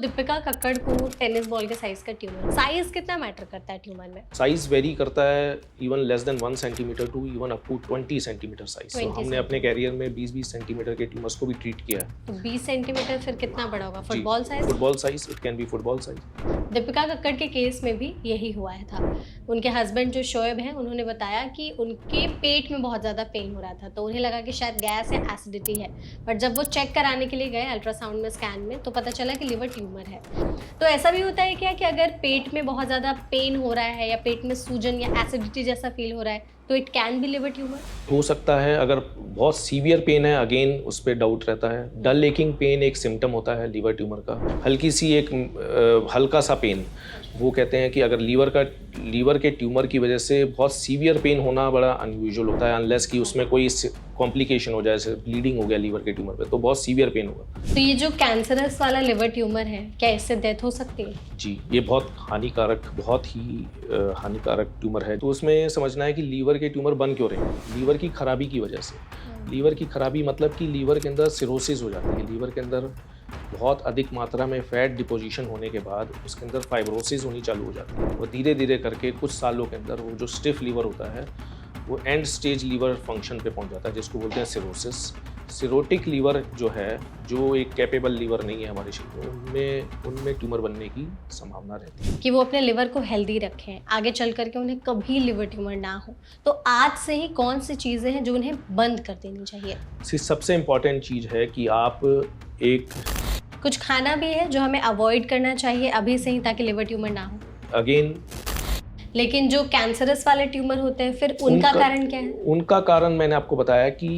दीपिका कक्कड़ को tennis ball के size का ट्यूमर, साइज कितना मैटर करता है ट्यूमर में? साइज वेरी करता है even less than 1 centimetre to even up to 20 centimetre size. तो 20 हमने अपने कैरियर में 20-20 सेंटीमीटर के ट्यूमर्स को भी ट्रीट किया है। तो 20 सेंटीमीटर फिर कितना बड़ा होगा? Football size? Football size, it can B football size. Deepika Kakkar के केस में भी यही हुआ है था। उनके हस्बैंड जो शोएब हैं उन्होंने बताया कि उनके पेट में बहुत ज़्यादा पेन हो रहा था, तो उन्हें लगा कि शायद गैस या एसिडिटी है। बट जब वो चेक कराने के लिए गए अल्ट्रासाउंड में, स्कैन में, तो पता चला कि लिवर ट्यूमर है। तो ऐसा भी होता है क्या कि अगर पेट में बहुत ज़्यादा पेन हो रहा है या पेट में सूजन या एसिडिटी जैसा फील हो रहा है तो it can be liver tumour? हो सकता है। अगर बहुत सीवियर पेन है, अगेन उस पर डाउट रहता है। डल लेकिंग पेन एक सिम्टम होता है लीवर ट्यूमर का। हल्की सी एक हल्का सा पेन, वो कहते हैं कि अगर लीवर के ट्यूमर की वजह से बहुत सीवियर पेन होना बड़ा अनयूजुअल होता है, अनलेस कि उसमें कोई कॉम्प्लिकेशन हो जाए, जैसे ब्लीडिंग हो गया लीवर के ट्यूमर पे, तो बहुत सीवियर पेन होगा। तो ये जो कैंसरस वाला लिवर ट्यूमर है, क्या इससे डेथ हो सकती है? जी, ये बहुत ही हानिकारक ट्यूमर है। तो उसमें समझना है कि लीवर के ट्यूमर बन क्यों रहे हैं। लीवर की खराबी की वजह से। लीवर की खराबी मतलब कि लीवर के अंदर सिरोसिस हो जाती है। लीवर के अंदर बहुत अधिक मात्रा में फैट डिपोजिशन होने के बाद उसके अंदर फाइब्रोसिस होनी चालू हो जाती है। वो धीरे धीरे करके कुछ सालों के अंदर वो जो स्टिफ लीवर होता है वो एंड स्टेज लीवर फंक्शन पे पहुंच जाता है, जिसको बोलते हैं सिरोसिस। सिरोटिक लीवर जो है, जो एक कैपेबल लीवर नहीं है हमारे शरीर में, उनमें ट्यूमर बनने की संभावना रहती है। कि वो अपने लिवर को हेल्दी रखें, आगे चल करके उन्हें कभी लिवर ट्यूमर ना हो, तो आज से ही कौन सी चीज़ें हैं जो उन्हें बंद कर देनी चाहिए? सबसे इम्पॉर्टेंट चीज़ है कि आप कुछ खाना भी है जो हमें अवॉइड करना चाहिए अभी से ही ताकि लिवर ट्यूमर ना हो? अगेन, लेकिन जो कैंसरस वाले ट्यूमर होते हैं फिर उनका कारण क्या है? उनका कारण मैंने आपको बताया कि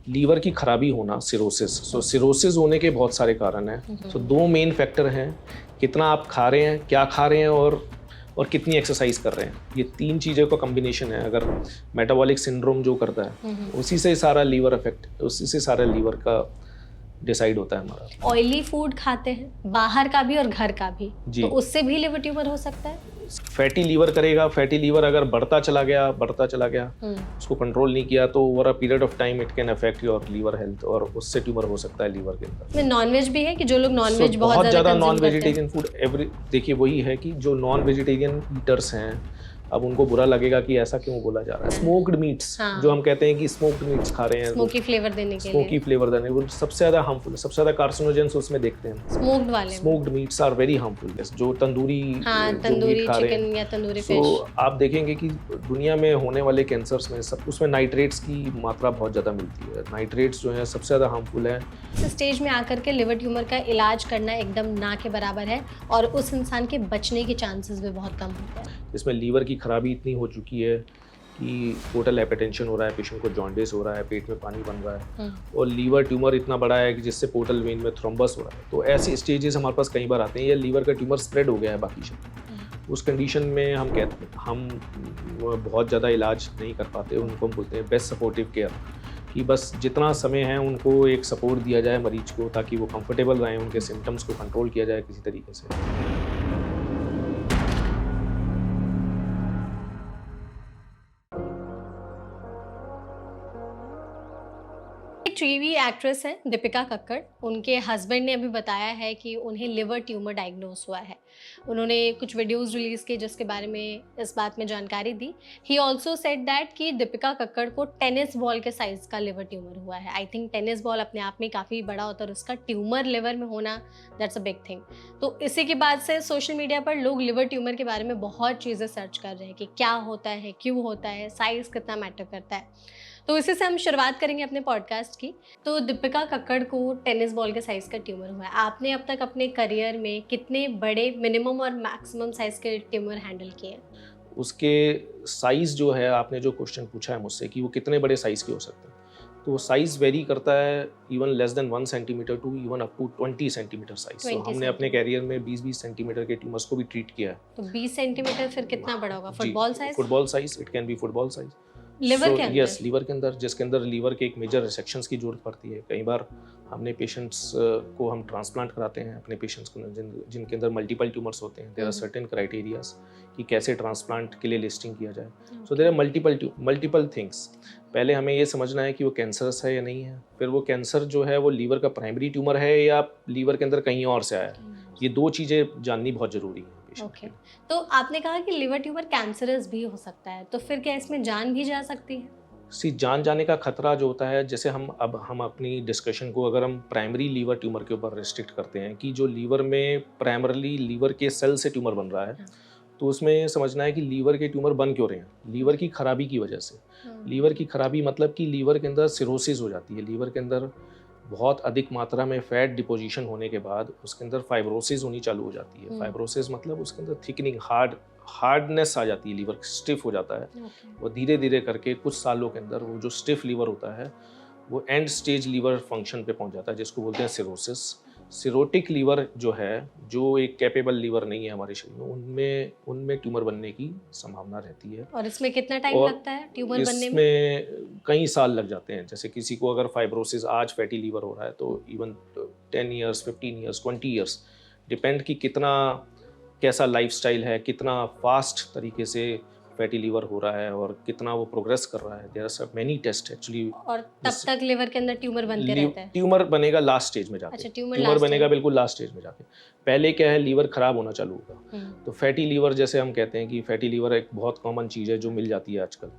लीवर की खराबी होना, सिरोसिस। सिरोसिस होने के बहुत सारे कारण हैं। दो मेन फैक्टर हैं, कितना आप खा रहे हैं, क्या खा रहे हैं, और कितनी एक्सरसाइज कर रहे हैं। ये तीन चीज़ों का कॉम्बिनेशन है। अगर मेटाबॉलिक सिंड्रोम जो करता है उसी से सारा लीवर का डिसाइड होता है हमारा। ऑयली फूड खाते हैं, बाहर का भी और घर का भी, तो उससे भी लिवर ट्यूमर हो सकता है? फैटी लीवर करेगा। फैटी लीवर अगर बढ़ता चला गया उसको कंट्रोल नहीं किया तो over a period of time it can affect your liver health, और उससे ट्यूमर हो सकता है लीवर के अंदर। नॉनवेज भी है कि जो लोग नॉनवेज बहुत ज़्यादा नॉन वेजिटेरियन फूड देखिए वही है कि जो नॉन वेजिटेरियन ईटर्स हैं, अब उनको बुरा लगेगा कि ऐसा क्यों बोला जा रहा है। स्मोक्ड मीट्स, जो हम कहते हैं कि स्मोक्ड मीट्स खा रहे हैं, स्मोकी फ्लेवर देने वो सबसे ज़्यादा हार्मफुल है। सबसे ज़्यादा कार्सिनोजेंस उसमें देखते हैं। Smoked meats are very harmful. जो तंदूरी चिकन या तंदूरी फिश। तो आप देखेंगे कि दुनिया में होने वाले कैंसर्स में सब उसमें नाइट्रेट्स की मात्रा बहुत ज़्यादा मिलती है। नाइट्रेट्स जो है सबसे ज़्यादा हार्मफुल है। इस स्टेज में आकर के लिवर ट्यूमर का इलाज करना एकदम ना के बराबर है, और उस इंसान के बचने के चांसेस भी बहुत कम होते हैं। इसमें लीवर की खराबी इतनी हो चुकी है कि पोर्टल हाइपरटेंशन हो रहा है, पेशेंट को जॉन्डिस हो रहा है, पेट में पानी बन रहा है, और लीवर ट्यूमर इतना बड़ा है कि जिससे पोर्टल वेन में थ्रोम्बस हो रहा है। तो ऐसे स्टेजेस हमारे पास कई बार आते हैं, या लीवर का ट्यूमर स्प्रेड हो गया है बाकी शरीर। उस कंडीशन में हम बहुत ज़्यादा इलाज नहीं कर पाते। उनको हम बोलते हैं बेस्ट सपोर्टिव केयर, कि बस जितना समय है उनको एक सपोर्ट दिया जाए मरीज को, ताकि वो कंफर्टेबल रहें, उनके सिम्टम्स को कंट्रोल किया जाए किसी तरीके से। टीवी एक्ट्रेस हैं दीपिका कक्कड़, उनके हस्बैंड ने अभी बताया है कि उन्हें लिवर ट्यूमर डायग्नोस हुआ है। उन्होंने कुछ वीडियोस रिलीज़ किए जिसके बारे में इस बात में जानकारी दी। ही ऑल्सो सेड दैट कि दीपिका कक्कड़ को टेनिस बॉल के साइज़ का लिवर ट्यूमर हुआ है। आई थिंक टेनिस बॉल अपने आप में काफ़ी बड़ा होता है और उसका ट्यूमर लिवर में होना, दैट्स अ बिग थिंग। तो इसी के बाद से सोशल मीडिया पर लोग लिवर ट्यूमर के बारे में बहुत चीज़ें सर्च कर रहे हैं कि क्या होता है, क्यों होता है, साइज़ कितना मैटर करता है। तो इसी से हम शुरुआत करेंगे अपने पॉडकास्ट की। तो दीपिका कक्कड़ को टेनिस बॉल के साइज़ का ट्यूमर हुआ है। आपने अब तक अपने करियर में कितने बड़े मिनिमम और मैक्सिमम साइज़ के ट्यूमर हैंडल किए हैं? उसके साइज़ जो है, आपने जो क्वेश्चन पूछा है मुझसे कि वो कितने बड़े साइज़ के हो सकते हैं, तो साइज़ वेरी करता है even less than 1 centimetre to even up to 20 centimetre size. तो हमने अपने कैरियर में 20-20 सेंटीमीटर के ट्यूमर्स को भी ट्रीट किया है। तो 20 सेंटीमीटर फिर कितना बड़ा होगा? Football size? Football size, it can B football size. Liver के अंदर? यस, लीवर के अंदर, जिसके अंदर लीवर के एक मेजर रिसेक्शंस की जरूरत पड़ती है। कई बार हमने पेशेंट्स को हम ट्रांसप्लांट कराते हैं अपने पेशेंट्स को जिनके अंदर मल्टीपल ट्यूमर्स होते हैं। देयर आर सर्टेन क्राइटेरियाज कि कैसे ट्रांसप्लांट के लिए लिस्टिंग किया जाए। So there are multiple things. पहले हमें ये समझना है कि वो कैंसरस है या नहीं है, फिर वो कैंसर जो है वो लीवर का प्राइमरी ट्यूमर है या लीवर के अंदर कहीं और से आया है, ये 2 चीज़ें जाननी बहुत ज़रूरी है पेशेंट के ओके। लिए। तो आपने कहा कि लिवर ट्यूमर कैंसरस भी हो सकता है, तो फिर क्या इसमें जान भी जा सकती है? जान जाने का खतरा जो होता है, जैसे हम अपनी डिस्कशन को अगर हम प्राइमरी लीवर ट्यूमर के ऊपर रिस्ट्रिक्ट करते हैं कि जो लीवर में प्राइमरली लीवर के सेल से ट्यूमर बन रहा है, हाँ। तो उसमें समझना है कि लीवर के ट्यूमर बन क्यों रहे हैं। लीवर की खराबी की वजह से। लीवर की खराबी मतलब कि लीवर के अंदर सिरोसिस हो जाती है। लीवर के अंदर बहुत अधिक मात्रा में फैट डिपोजिशन होने के बाद उसके अंदर फाइब्रोसिस होनी चालू हो जाती है। फाइब्रोसिस मतलब उसके अंदर थिकनिंग, हार्डनेस आ जाती है, लीवर स्टिफ हो जाता है। ओके। वो धीरे धीरे करके कुछ सालों के अंदर वो जो स्टिफ लीवर होता है वो एंड स्टेज लीवर फंक्शन पे पहुंच जाता है, जिसको बोलते हैं सिरोसिस। सिरोटिक लीवर जो है, जो एक कैपेबल लीवर नहीं है हमारे शरीर में, उनमें उनमें ट्यूमर बनने की संभावना रहती है। और इसमें कितना टाइम और लगता है ट्यूमर बनने में? इसमें कई साल लग जाते हैं। जैसे किसी को अगर फाइब्रोसिस आज फैटी लीवर हो रहा है तो even 10 years, 15 years, 20 years, depend कि कितना कैसा लाइफस्टाइल है, कितना फास्ट तरीके से फैटी लीवर हो रहा है और कितना वो प्रोग्रेस कर रहा है। देयर आर सब मेनी टेस्ट एक्चुअली। और तब तक लिवर के अंदर ट्यूमर बनते रहते हैं? ट्यूमर बनेगा लास्ट स्टेज में जाके। अच्छा, ट्यूमर ट्यूमर लास्ट बनेगा बिल्कुल लास्ट स्टेज में जाके। पहले क्या है, लीवर खराब होना चालू होगा। तो फैटी लीवर, जैसे हम कहते हैं कि फैटी लीवर एक बहुत कॉमन चीज़ है जो मिल जाती है आजकल।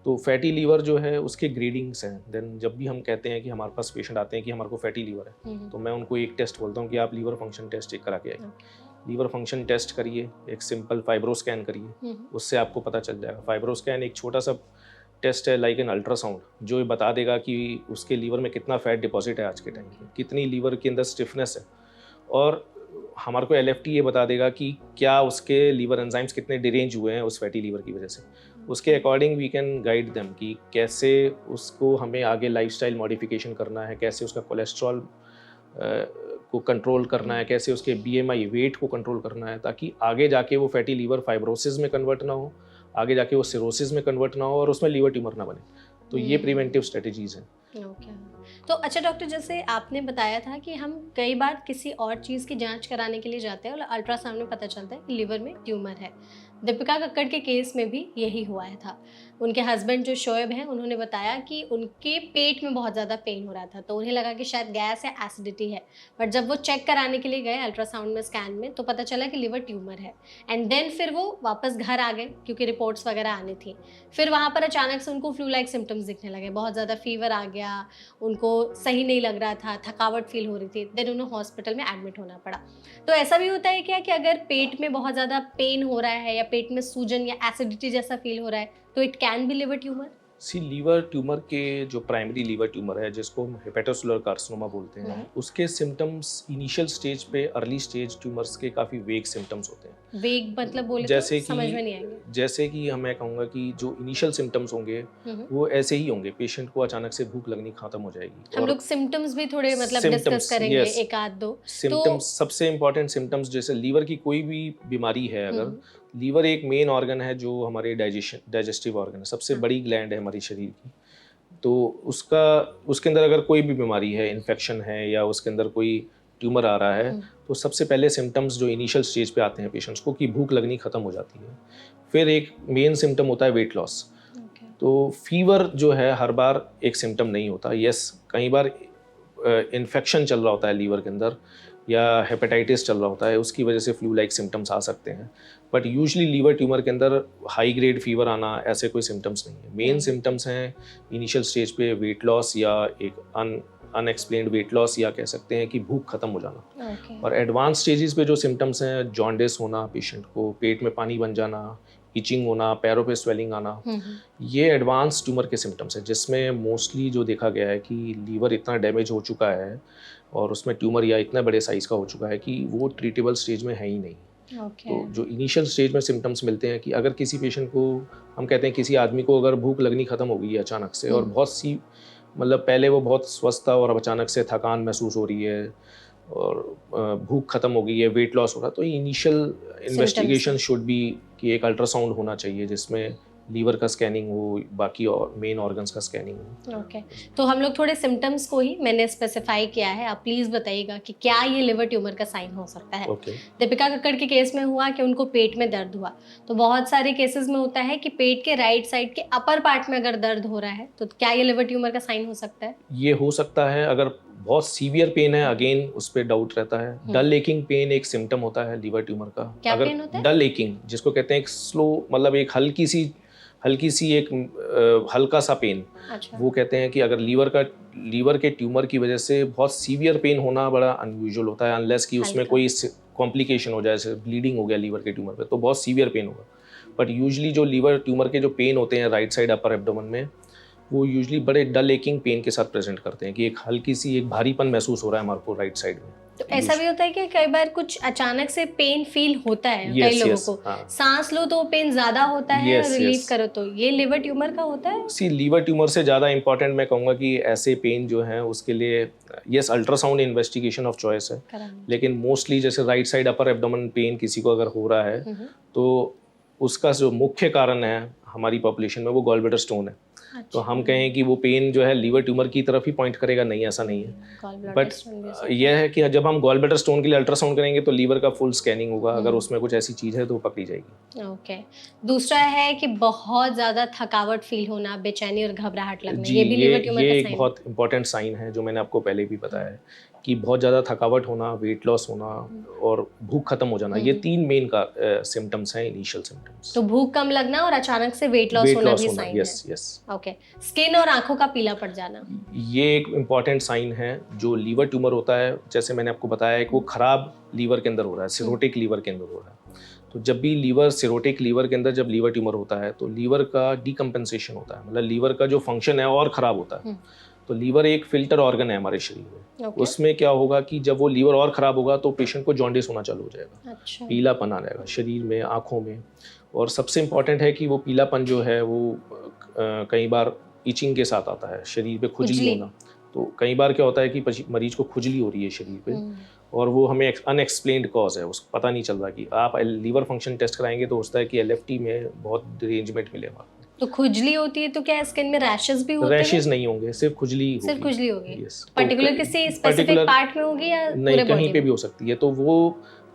तो फैटी लीवर जो है उसके ग्रेडिंग्स हैं। देन जब भी हम कहते हैं कि हमारे पास पेशेंट आते हैं कि हमारे को फैटी लीवर है, तो मैं उनको एक टेस्ट बोलता हूँ कि आप लीवर फंक्शन टेस्ट चेक करा के आइए। लीवर फंक्शन टेस्ट करिए, एक सिंपल फाइब्रो स्कैन करिए, उससे आपको पता चल जाएगा। फाइब्रो स्कैन एक छोटा सा टेस्ट है लाइक एन अल्ट्रासाउंड, जो ये बता देगा कि उसके लीवर में कितना फैट डिपॉजिट है आज के टाइम में, कितनी लीवर के अंदर स्टिफनेस है, और हमारे को एलएफटी ये बता देगा कि क्या उसके लीवर एंजाइम्स कितने डिरेंज हुए हैं उस फैटी लीवर की वजह से। उसके according we can guide them कि कैसे उसको हमें आगे लाइफस्टाइल मॉडिफिकेशन करना है, कैसे उसका कोलेस्ट्रॉल को कंट्रोल करना है, कैसे उसके बीएमआई वेट को कंट्रोल करना है, ताकि आगे जाके वो फैटी लीवर फाइब्रोसिस में कन्वर्ट ना हो, आगे जाके वो सिरोसिस में कन्वर्ट ना हो और उसमें लीवर ट्यूमर ना बने। तो ये प्रिवेंटिव स्ट्रेटजीज हैं। ओके। तो अच्छा डॉक्टर, जैसे आपने बताया था कि हम कई बार किसी और चीज़ की जांच कराने के लिए जाते हैं और अल्ट्रासाउंड में पता चलता है कि लीवर में ट्यूमर है। दीपिका कक्कड़ के केस में भी यही हुआ है था। उनके हस्बैंड जो शोएब हैं, उन्होंने बताया कि उनके पेट में बहुत ज़्यादा पेन हो रहा था, तो उन्हें लगा कि शायद गैस या एसिडिटी है। बट जब वो चेक कराने के लिए गए अल्ट्रासाउंड में, स्कैन में, तो पता चला कि लिवर ट्यूमर है। एंड देन फिर वो वापस घर आ गए क्योंकि रिपोर्ट्स वगैरह आनी थी। फिर वहाँ पर अचानक से उनको फ्लू लाइक सिम्टम्स दिखने लगे, बहुत ज़्यादा फीवर आ गया, उनको सही नहीं लग रहा था, थकावट फील हो रही थी। देन उन्हें हॉस्पिटल में एडमिट होना पड़ा। तो ऐसा भी होता है क्या कि अगर पेट में बहुत ज़्यादा पेन हो रहा है या पेट में सूजन या एसिडिटी जैसा फील हो रहा है, तो it can be liver tumour? Liver tumour के जो प्राइमरी लीवर ट्यूमर है, जिसको हम हेपेटोसेलुलर कार्सिनोमा बोलते हैं, उसके सिम्टम्स इनिशियल स्टेज पे, अर्ली स्टेज ट्यूमर्स के काफ़ी वेग सिम्टम्स होते हैं। वेग मतलब बोले जैसे तो समझ में नहीं आएंगे। जैसे कि मैं कहूँगा कि जो इनिशियल सिम्टम्स होंगे वो ऐसे ही होंगे। पेशेंट को अचानक से भूख लगनी खत्म हो जाएगी। हम लोग सिम्टम्स भी थोड़े मतलब डिस्कस करेंगे, एक आध दो सिम्टम्स। सबसे इम्पॉर्टेंट सिम्टम्स, जैसे लीवर की कोई भी बीमारी है, अगर लीवर एक मेन ऑर्गन है जो हमारे डाइजेस्टिव ऑर्गन है, सबसे बड़ी ग्लैंड है हमारी शरीर की। तो उसके अंदर अगर कोई भी बीमारी है, इन्फेक्शन है या उसके अंदर कोई ट्यूमर आ रहा है, तो सबसे पहले सिम्टम्स जो इनिशियल स्टेज पे आते हैं पेशेंट्स को कि भूख लगनी ख़त्म हो जाती है। फिर एक मेन सिम्टम होता है वेट लॉस। तो फीवर जो है हर बार एक सिम्टम नहीं होता। यस, कई बार इन्फेक्शन चल रहा होता है लीवर के अंदर या हेपेटाइटिस चल रहा होता है, उसकी वजह से फ्लू लाइक सिम्टम्स आ सकते हैं। बट यूजुअली लीवर ट्यूमर के अंदर हाई ग्रेड फीवर आना, ऐसे कोई सिम्टम्स नहीं है। मेन सिम्टम्स हैं इनिशियल स्टेज पे वेट लॉस या एक अनएक्सप्लेन्ड वेट लॉस, या कह सकते हैं कि भूख खत्म हो जाना। और एडवांस स्टेजेस पे जो सिम्टम्स हैं, जॉन्डिस होना पेशेंट को, पेट में पानी बन जाना, इचिंग होना, पैरों पे स्वेलिंग आना, ये एडवांस ट्यूमर के सिम्टम्स हैं, जिसमें मोस्टली जो देखा गया है कि लीवर इतना डैमेज हो चुका है और उसमें ट्यूमर या इतना बड़े साइज़ का हो चुका है कि वो ट्रीटेबल स्टेज में है ही नहीं। तो जो इनिशियल स्टेज में सिम्टम्स मिलते हैं कि अगर किसी पेशेंट को, हम कहते हैं किसी आदमी को अगर भूख लगनी ख़त्म हो गई है अचानक से, और बहुत सी मतलब पहले वो बहुत स्वस्थ था और अब अचानक से थकान महसूस हो रही है और भूख खत्म हो गई है, वेट लॉस हो रहा है, तो इनिशियल इन्वेस्टिगेशन शुड बी कि एक अल्ट्रासाउंड होना चाहिए जिसमें लीवर का स्कैनिंग हो, बाकी और मेन ऑर्गन्स का स्कैनिंग हो। ओके। तो हम लोग थोड़े सिम्टम्स को ही मैंने स्पेसिफाई किया है, आप प्लीज़ बताइएगा कि क्या ये लिवर ट्यूमर का साइन हो सकता है। दीपिका कक्कड़ के केस में हुआ कि उनको पेट में दर्द हुआ। तो बहुत सारे केसेस में होता है कि पेट के राइट साइड के अपर पार्ट में अगर दर्द हो रहा है, तो क्या ये लिवर ट्यूमर का साइन हो सकता है? ये हो सकता है। अगर बहुत सीवियर पेन है, अगेन उस पर डाउट रहता है। डल एकिंग पेन एक सिम्टम होता है लीवर ट्यूमर का। क्या अगर पेन होता है? डल एकिंग, जिसको कहते हैं एक स्लो, मतलब एक हल्की सी एक हल्का सा पेन, अच्छा। वो कहते हैं कि अगर लीवर के ट्यूमर की वजह से बहुत सीवियर पेन होना बड़ा अनयूजुअल होता है, अनलेस कि उसमें हल्का। कोई कॉम्प्लिकेशन हो जाए, जैसे ब्लीडिंग हो गया लीवर के ट्यूमर पे, तो बहुत सीवियर पेन होगा। बट यूजुअली जो लीवर ट्यूमर के जो पेन होते हैं राइट साइड अपर एब्डोमेन में, वो यूजुअली बड़े डल एकिंग पेन के साथ प्रेजेंट करते हैं कि एक हल्की सी एक भारीपन महसूस हो रहा है हमारे को राइट साइड में। तो ऐसा भी होता है कि कई बार कुछ अचानक से पेन फील होता है कई यस लोगों यस, को, हाँ, सांस लो तो पेन ज्यादा होता है, यस रिलीव यस। करो तो ये लिवर ट्यूमर का होता है? सी लीवर ट्यूमर से ज़्यादा इंपॉर्टेंट मैं कहूँगा कि ऐसे पेन जो हैं उसके लिए yes ultrasound investigation of choice है, कराना। लेकिन मोस्टली जैसे right side upper abdomen pain किसी को अगर हो रहा है तो उसका जो मुख्य कारण है हमारी पॉपुलेशन में वो गॉल ब्लैडर स्टोन है। तो हम कहें कि वो पेन जो है लीवर ट्यूमर की तरफ ही पॉइंट करेगा, नहीं, ऐसा नहीं है। बट यह है कि जब हम गॉल ब्लैडर स्टोन के लिए अल्ट्रासाउंड करेंगे तो लीवर का फुल स्कैनिंग होगा, अगर उसमें कुछ ऐसी चीज़ है तो वो पकड़ी जाएगी। ओके। दूसरा है कि बहुत ज्यादा थकावट फील होना, बेचैनी और घबराहट लगना, जी, ये भी लिवर ट्यूमर ये का एक साइन है? बहुत इंपॉर्टेंट साइन है जो मैंने आपको पहले भी बताया है कि बहुत ज़्यादा थकावट होना, वेट लॉस होना और भूख खत्म हो जाना, ये 3 मेन का सिम्टम्स हैं, इनिशियल सिम्टम्स। तो भूख कम लगना और अचानक से वेट लॉस होना भी साइन है? Yes yes. ओके। स्किन और आंखों का पीला पड़ जाना? ये एक इम्पॉर्टेंट साइन है। जो लीवर ट्यूमर होता है, जैसे मैंने आपको बताया कि वो खराब लीवर के अंदर हो रहा है, सिरोटिक लीवर के अंदर हो रहा है। तो जब भी सिरोटिक लीवर के अंदर जब लीवर ट्यूमर होता है तो लीवर का डीकम्पेंसेशन होता है, मतलब लीवर का जो फंक्शन है और ख़राब होता है। तो लीवर एक फिल्टर ऑर्गन है हमारे शरीर में। उसमें क्या होगा कि जब वो लीवर और ख़राब होगा तो पेशेंट को जॉन्डिस होना चालू हो जाएगा। अच्छा। पीलापन आ जाएगा शरीर में, आँखों में। और सबसे इम्पॉर्टेंट है कि वो पीलापन जो है वो कई बार इचिंग के साथ आता है, शरीर पे खुजली होना। तो कई बार क्या होता है कि मरीज को खुजली हो रही है शरीर पे और वो हमें अनएक्सप्लेन्ड कॉज है, उसको पता नहीं चल रहा। कि आप लीवर फंक्शन टेस्ट कराएंगे तो होता है कि LFT में बहुत डिरेंजमेंट मिलेगा। तो खुजली होती है तो क्या स्किन में रैशेस भी होते हैं? रैशेस नहीं होंगे, सिर्फ खुजली होगी। सिर्फ खुजली होगी? यस। पर्टिकुलर किसी स्पेसिफिक पार्ट में होगी या नहीं, कहीं पे भी हो सकती है। तो वो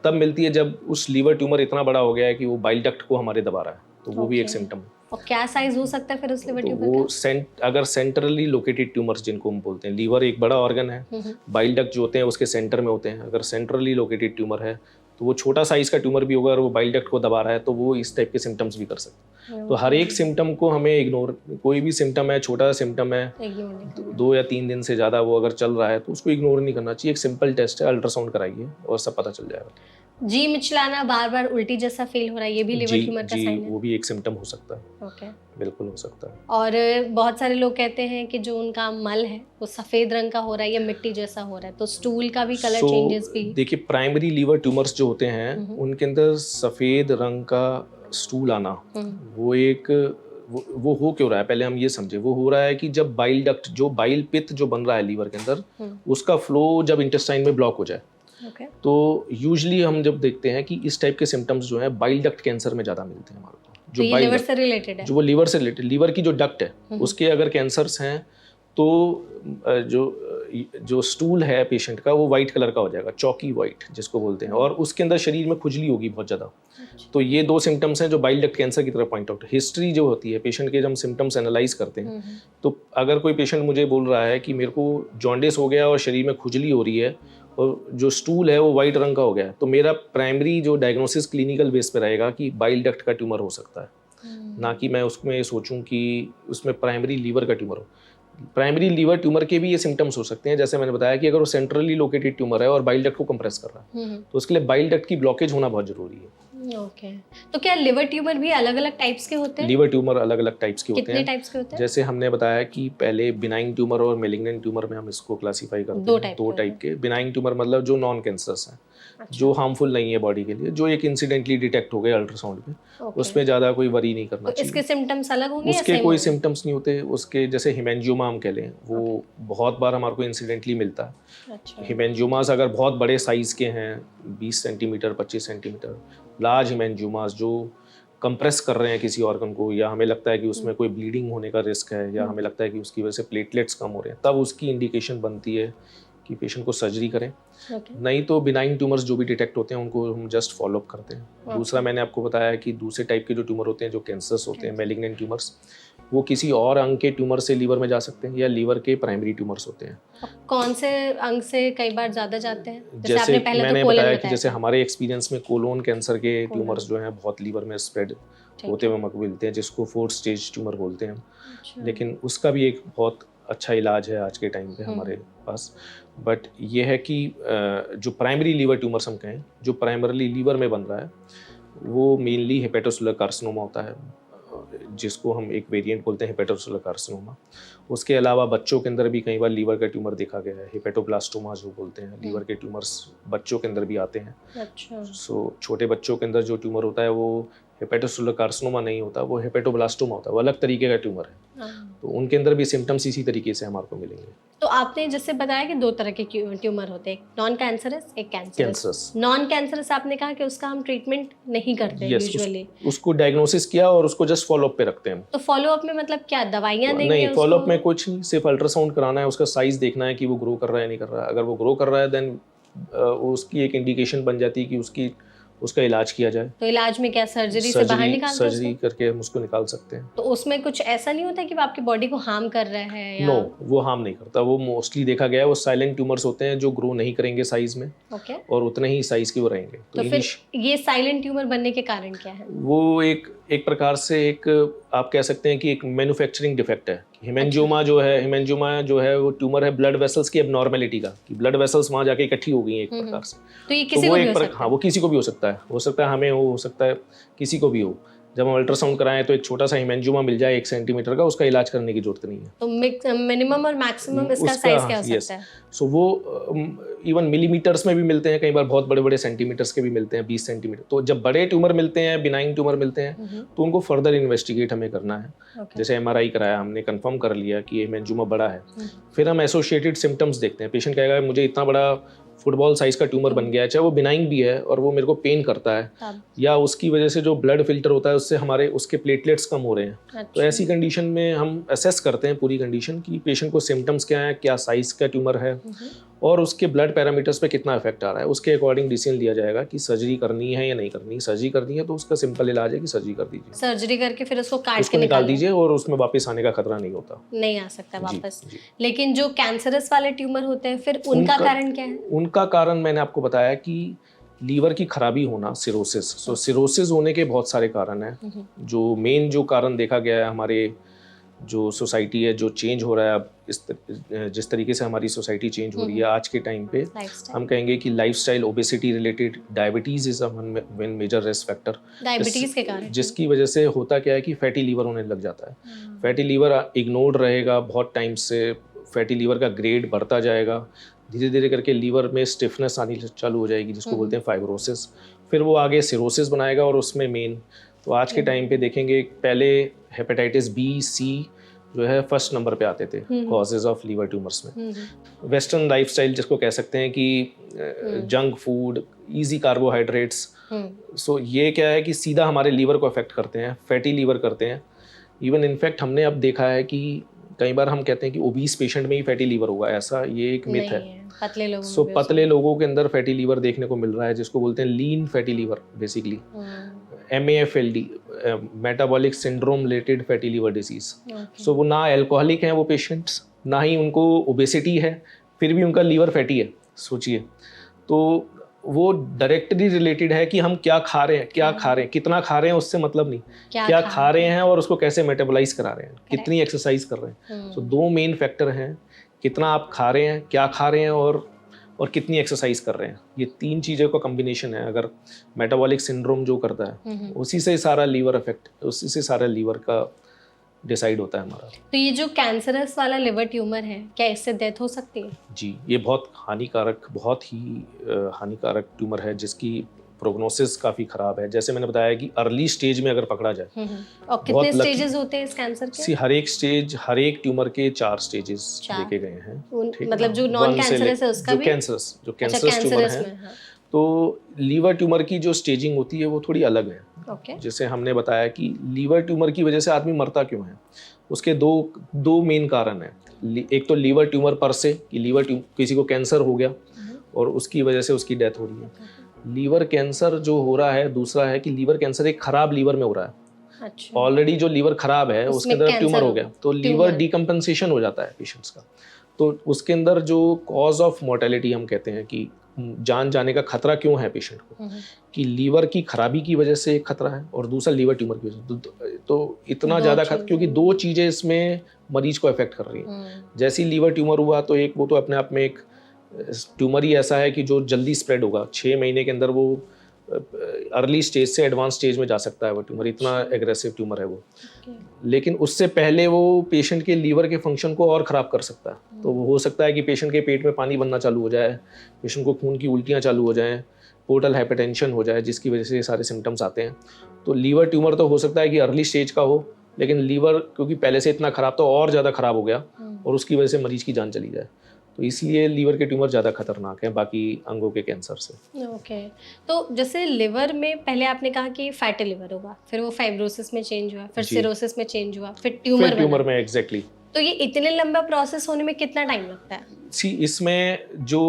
तब मिलती है जब उस लीवर ट्यूमर इतना बड़ा हो गया है कि वो बाइल डक्ट को हमारे दबा रहा है, तो वो भी एक सिम्टम है। और क्या साइज हो सकता है फिर उस लिवर तो ट्यूमर वो अगर सेंट्रली लोकेटेड ट्यूमर्स जिनको हम बोलते हैं, लीवर एक बड़ा ऑर्गन है, बाइल डक्ट जो होते हैं उसके सेंटर में होते हैं। अगर सेंट्रली लोकेटेड ट्यूमर है तो वो छोटा साइज का ट्यूमर भी होगा और वो बाइल डक्ट को दबा रहा है तो वो इस टाइप के सिम्टम्स भी कर सकते हैं। तो हर एक सिम्टम को हमें इग्नोर, कोई भी सिम्टम है, छोटा सिम्टम है, 2 या 3 दिन से ज़्यादा वो अगर चल रहा है तो उसको इग्नोर नहीं करना चाहिए। एक सिंपल टेस्ट है, अल्ट्रासाउंड कराइए और सब पता चल जाएगा। जी मिचलाना, बार बार उल्टी जैसा फील हो रहा है, ये भी लिवर ट्यूमर का साइन है? वो भी एक सिम्टम हो सकता है। ओके। बिल्कुल हो सकता है। और बहुत सारे लोग कहते हैं कि जो उनका मल है वो सफ़ेद रंग का हो रहा है या मिट्टी जैसा हो रहा है, तो स्टूल का भी कलर चेंजेस भी? देखिए, प्राइमरी लीवर ट्यूमर्स जो होते हैं उनके अंदर सफ़ेद रंग का स्टूल आना, वो हो क्यों रहा है, पहले हम ये समझे। वो हो रहा है कि जब बाइल डक्ट, जो बाइल पित्त जो बन रहा है लीवर के अंदर, उसका फ्लो जब इंटेस्टाइन में ब्लॉक हो जाए। तो यूजुअली हम जब देखते हैं कि इस टाइप के सिम्टम्स जो हैं बाइल डक्ट कैंसर में ज़्यादा मिलते हैं हमारे को। जो ये लिवर से रिलेटेड है? जो वो लिवर से रिलेटेड, लीवर की जो डक्ट है उसके अगर कैंसर्स हैं तो जो स्टूल है पेशेंट का वो वाइट कलर का हो जाएगा, चौकी वाइट जिसको बोलते हैं, और उसके अंदर शरीर में खुजली होगी बहुत ज़्यादा। तो ये 2 सिम्टम्स हैं जो बाइल डक्ट कैंसर की तरफ पॉइंट आउट। हिस्ट्री जो होती है पेशेंट के, जब हम सिम्टम्स एनालाइज करते हैं तो अगर कोई पेशेंट मुझे बोल रहा है कि मेरे को जॉन्डिस हो गया और शरीर में खुजली हो रही है और जो स्टूल है वो वाइट रंग का हो गया है, तो मेरा प्राइमरी जो डायग्नोसिस क्लिनिकल बेस पे रहेगा कि बाइल डक्ट का ट्यूमर हो सकता है, ना कि मैं उसमें सोचूं कि उसमें प्राइमरी लीवर का ट्यूमर हो। प्राइमरी लीवर ट्यूमर के भी ये सिम्टम्स हो सकते हैं, जैसे मैंने बताया कि अगर वो सेंट्रली लोकेटेड ट्यूमर है और बाइल डक्ट को कंप्रेस कर रहा है तो उसके लिए बाइल डक्ट की ब्लॉकेज होना बहुत जरूरी है। ओके। तो क्या लिवर ट्यूमर भी अलग अलग टाइप्स के होते हैं? लिवर ट्यूमर अलग अलग टाइप्स के होते हैं। कितने टाइप्स के होते हैं? जैसे हमने बताया कि पहले बिनाइन ट्यूमर और मेलिग्नेंट ट्यूमर में हम इसको क्लासीफाई करते हैं। 2 टाइप के। बिनाइन ट्यूमर मतलब जो नॉन कैंसरस हैं, जो हार्मफुल नहीं है बॉडी के लिए, जो एक इंसिडेंटली डिटेक्ट हो गए अल्ट्रासाउंड में, उसमें ज़्यादा कोई वरी नहीं करना चाहिए। इसके सिम्टम्स अलग होंगे? उसके कोई सिम्टम्स नहीं होते। उसके जैसे हिमेंजियोमा हम कह लें, वो बहुत बार हमारे को इंसिडेंटली मिलता है। हिमेंजियोमास अगर बहुत बड़े साइज़ के हैं, 20 सेंटीमीटर 25 सेंटीमीटर, लार्ज हिमेंजियोमास जो कंप्रेस कर रहे हैं किसी ऑर्गन को, या हमें लगता है कि उसमें कोई ब्लीडिंग होने का रिस्क है, या हमें लगता है कि उसकी वजह से प्लेटलेट्स कम हो रहे हैं, तब उसकी इंडिकेशन बनती है कि पेशेंट को सर्जरी करें। नहीं तो बिनाइन ट्यूमर्स जो भी डिटेक्ट होते हैं उनको हम जस्ट फॉलोअप करते हैं। दूसरा मैंने आपको बताया कि दूसरे टाइप के जो ट्यूमर होते हैं, जो कैंसर्स होते हैं, मेलिग्नेंट ट्यूमर्स, वो किसी और अंग के ट्यूमर से लीवर में जा सकते हैं या लीवर के प्राइमरी ट्यूमर्स होते हैं। कौन से अंग से कई बार ज़्यादा जाते हैं? जैसे आपने पहले मैंने तो कोलन बताया कि बताया जैसे था। हमारे एक्सपीरियंस में कोलोन कैंसर के कोलन। ट्यूमर्स जो हैं बहुत लीवर में स्प्रेड ठीक होते है। हुए हमको मिलते हैं, जिसको 4th स्टेज ट्यूमर बोलते हैं हम। अच्छा। लेकिन उसका भी एक बहुत अच्छा इलाज है आज के टाइम पे हमारे पास। बट ये है कि जो प्राइमरी लीवर ट्यूमर्स हम कहें, जो प्राइमरली लीवर में बन रहा है, वो मेनली हेपेटोसेलुलर कार्सिनोमा होता है, जिसको हम एक वेरिएंट बोलते हैं हेपेटोसेलुलर कार्सिनोमा। उसके अलावा बच्चों के अंदर भी कई बार लीवर का ट्यूमर देखा गया है, हेपेटोब्लास्टोमा जो बोलते हैं, लीवर के ट्यूमर्स बच्चों के अंदर भी आते हैं। अच्छा। सो छोटे बच्चों के अंदर जो ट्यूमर होता है वो हेपेटोसेलुलर कार्सिनोमा नहीं होता, वो हेपेटोब्लास्टोमा होता है, वो अलग तरीके का ट्यूमर है। हाँ। तो उनके अंदर भी सिम्टम्स इसी तरीके से हमारे को मिलेंगे। तो आपने जैसे बताया कि 2 तरह के ट्यूमर होते हैं, एक नॉन कैंसरस, एक कैंसरस। कैंसरस, नॉन कैंसरस आपने कहा कि उसका हम ट्रीटमेंट नहीं करते यस, यूजुअली। उसको डायग्नोसिस किया और उसको जस्ट फॉलोअप पे रखते हैं हम। तो फॉलो अप में मतलब क्या दवाइयाँ देंगे नहीं, उसको? फॉलोअप में कुछ नहीं, सिर्फ अल्ट्रासाउंड कराना है, उसका साइज देखना है कि वो ग्रो कर रहा है नहीं कर रहा है। अगर वो ग्रो कर रहा है देन उसकी एक इंडिकेशन बन जाती है कि उसका इलाज किया जाए। तो इलाज में क्या सर्जरी से बाहर निकालते हैं सर्जरी उसको? करके हम उसको निकाल सकते हैं। तो उसमें कुछ ऐसा नहीं होता कि वो आपकी बॉडी को हार्म कर रहा है या? नो, वो हार्म नहीं करता। वो मोस्टली देखा गया है वो साइलेंट ट्यूमर्स होते हैं जो ग्रो नहीं करेंगे साइज में, ओके। और उतने ही साइज के वो रहेंगे। तो फिर ये साइलेंट ट्यूमर बनने के कारण क्या है? वो एक प्रकार से एक आप कह सकते हैं कि एक मैन्युफैक्चरिंग डिफेक्ट है। हिमेंजियोमा जो है वो ट्यूमर है ब्लड वेसल्स की एबनॉर्मेलिटी का, कि ब्लड वेसल्स वहाँ जाके इकट्ठी हो गई हैं एक प्रकार से। तो ये तो किसी वो को भी एक हो सकता हाँ, है? वो किसी को भी हो सकता है हमें हो सकता है किसी को भी हो। जब हम अल्ट्रासाउंड कराएं तो एक छोटा सा हिमेंजियोमा मिल जाए 1 सेंटीमीटर का, उसका इलाज करने की जरूरत नहीं है। तो मिनिमम और मैक्सिमम इसका साइज क्या हो सकता है? सो वो इवन मिलीमीटर्स में भी मिलते हैं, कई बार बहुत बड़े बड़े सेंटीमीटर्स के भी मिलते हैं, 20 सेंटीमीटर। तो जब बड़े ट्यूमर मिलते हैं, बिनाइन ट्यूमर मिलते हैं, तो उनको फर्दर इन्वेस्टिगेट हमें करना है। ओके। जैसे MRI कराया, हमने कंफर्म कर लिया कि ये हिमेंजियोमा बड़ा है, फिर हम एसोसिएटेड सिम्टम्स देखते हैं। पेशेंट कहेगा मुझे इतना बड़ा फुटबॉल साइज का ट्यूमर बन गया है, चाहे वो बिनाइन भी है और वो मेरे को पेन करता है, तब। या उसकी वजह से जो ब्लड फिल्टर होता है उससे उसके प्लेटलेट्स कम हो रहे हैं। तो अच्छा। ऐसी कंडीशन में हम असेस करते हैं पूरी कंडीशन की पेशेंट को सिम्टम्स क्या है, क्या साइज का ट्यूमर है, और उसके ब्लड पैरामीटर्स पे कितना इफेक्ट आ रहा है। उसके अकॉर्डिंग डिसीजन लिया जाएगा कि सर्जरी करनी है या नहीं करनी। सर्जरी करनी है तो उसका सिंपल इलाज है कि सर्जरी कर दीजिए, सर्जरी करके फिर उसको काट उसको के निकाल निकाल दीजिए और उसमें वापस आने का खतरा नहीं होता। नहीं आ सकता जी, वापस। जी। लेकिन जो कैंसरस वाले ट्यूमर होते हैं फिर उनका कारण क्या है? उनका कारण मैंने आपको बताया कि लीवर की खराबी होना, सिरोसिस। सो सिरोसिस होने के बहुत सारे कारण हैं। जो मेन जो कारण देखा गया है, हमारे जो सोसाइटी है, जो चेंज हो रहा है अब, जिस तरीके से हमारी सोसाइटी चेंज हो रही है आज के टाइम पे, हम कहेंगे कि lifestyle, obesity related, diabetes is one major risk factor. Diabetes के कारण? जिसकी वजह से होता क्या है कि फैटी लीवर होने लग जाता है। फैटी लीवर इग्नोर्ड रहेगा बहुत टाइम से, फैटी लीवर का ग्रेड बढ़ता जाएगा, धीरे धीरे करके लीवर में स्टिफनेस आनी चालू हो जाएगी, जिसको बोलते हैं फाइब्रोसिस। फिर वो आगे सिरोसिस बनाएगा, और उसमें मेन तो आज के टाइम पे देखेंगे, पहले हेपेटाइटिस बी, सी जो है फर्स्ट नंबर पे आते थे कॉजेज ऑफ लीवर ट्यूमर्स में। वेस्टर्न लाइफस्टाइल जिसको कह सकते हैं कि जंक फूड, इजी कार्बोहाइड्रेट्स, सो ये क्या है कि सीधा हमारे लीवर को अफेक्ट करते हैं, फैटी लीवर करते हैं। इवन इनफैक्ट हमने अब देखा है कि कई बार हम कहते हैं कि ओबीस पेशेंट में ही फैटी लीवर होगा, ऐसा ये एक मिथ है। पतले लोगों सो पतले लोगों के अंदर फैटी लीवर देखने को मिल रहा है, जिसको बोलते हैं lean fatty liver basically, MAFLD, metabolic syndrome related fatty liver disease. So वो ना अल्कोहलिक हैं वो पेशेंट्स, ना ही उनको ओबेसिटी है, फिर भी उनका लीवर फैटी है। सोचिए, तो वो डायरेक्टली रिलेटेड है कि हम क्या खा रहे हैं, कितना खा रहे हैं, उससे मतलब नहीं, क्या खा रहे हैं और उसको कैसे मेटाबोलाइज करा रहे हैं, कितनी एक्सरसाइज कर रहे हैं। तो 2 मेन फैक्टर हैं, कितना आप खा रहे हैं, क्या खा रहे हैं, और कितनी एक्सरसाइज कर रहे हैं। ये 3 चीज़ों का कॉम्बिनेशन है। अगर मेटाबॉलिक सिंड्रोम जो करता है, उसी से सारा लीवर का डिसाइड होता है हमारा। तो ये जो कैंसरस वाला लिवर ट्यूमर है, क्या इससे डेथ हो सकती है? जी, ये बहुत ही हानिकारक ट्यूमर है, जिसकी प्रोग्नोसिस काफ़ी ख़राब है। जैसे मैंने बताया कि अर्ली स्टेज में अगर पकड़ा जाए, और कितने स्टेजेस होते हैं इस कैंसर के? हर एक ट्यूमर के 4 स्टेजेस देखे गए हैं। मतलब जो नॉन कैंसरस है उसका भी? जो कैंसरस ट्यूमर है, तो लीवर ट्यूमर की जो स्टेजिंग होती है वो थोड़ी अलग है। जैसे हमने बताया कि लीवर ट्यूमर की वजह से आदमी मरता क्यों है, उसके दो मेन कारण हैं। एक तो लीवर ट्यूमर पर से, कि किसी को कैंसर हो गया और उसकी वजह से उसकी डेथ हो रही है। लीवर कैंसर जो हो रहा है, दूसरा है कि लीवर कैंसर एक खराब लीवर में हो रहा है। अच्छा, ऑलरेडी जो लीवर खराब है उसके उसमें अंदर कैंसर ट्यूमर हो होगा, गया, तो लीवर ट्यूमर। डिकम्पनसेशन हो जाता है पेशेंट्स का। तो उसके अंदर जो कॉज ऑफ मोर्टेलिटी हम कहते हैं कि जान जाने का खतरा क्यों है पेशेंट को, कि लीवर की खराबी की वजह से एक खतरा है और दूसरा लीवर ट्यूमर की वजह से। तो इतना दो ज़्यादा खतरा, चीज़ें। क्योंकि दो चीज़ें इसमें मरीज को अफेक्ट कर रही हैं। जैसे ही लीवर ट्यूमर हुआ तो एक वो तो अपने आप में एक ट्यूमर ही ऐसा है कि जो जल्दी स्प्रेड होगा, 6 महीने के अंदर वो अर्ली स्टेज से एडवांस स्टेज में जा सकता है वो ट्यूमर, इतना एग्रेसिव ट्यूमर है वो। लेकिन उससे पहले वो पेशेंट के लीवर के फंक्शन को और ख़राब कर सकता है। तो वो हो सकता है कि पेशेंट के पेट में पानी बनना चालू हो जाए, पेशेंट को खून की उल्टियाँ चालू हो जाएँ, पोर्टल हाइपरटेंशन हो जाए, जिसकी वजह से ये सारे सिम्टम्स आते हैं। तो लीवर ट्यूमर तो हो सकता है कि अर्ली स्टेज का हो, लेकिन लीवर क्योंकि पहले से इतना ख़राब तो और ज़्यादा ख़राब हो गया और उसकी वजह से मरीज की जान चली जाए। तो इसलिए लीवर के ट्यूमर ज़्यादा खतरनाक हैं बाकी अंगों के कैंसर से। ओके, तो जैसे लिवर में पहले आपने कहा कि फैटी लिवर होगा, फिर वो फाइब्रोसिस में चेंज हुआ, फिर जी। सिरोसिस में चेंज हुआ, फिर फिर ट्यूमर ट्यूमर बना। में एग्जैक्टली। तो ये इतने लंबा प्रोसेस होने में कितना टाइम लगता है? सी इसमें जो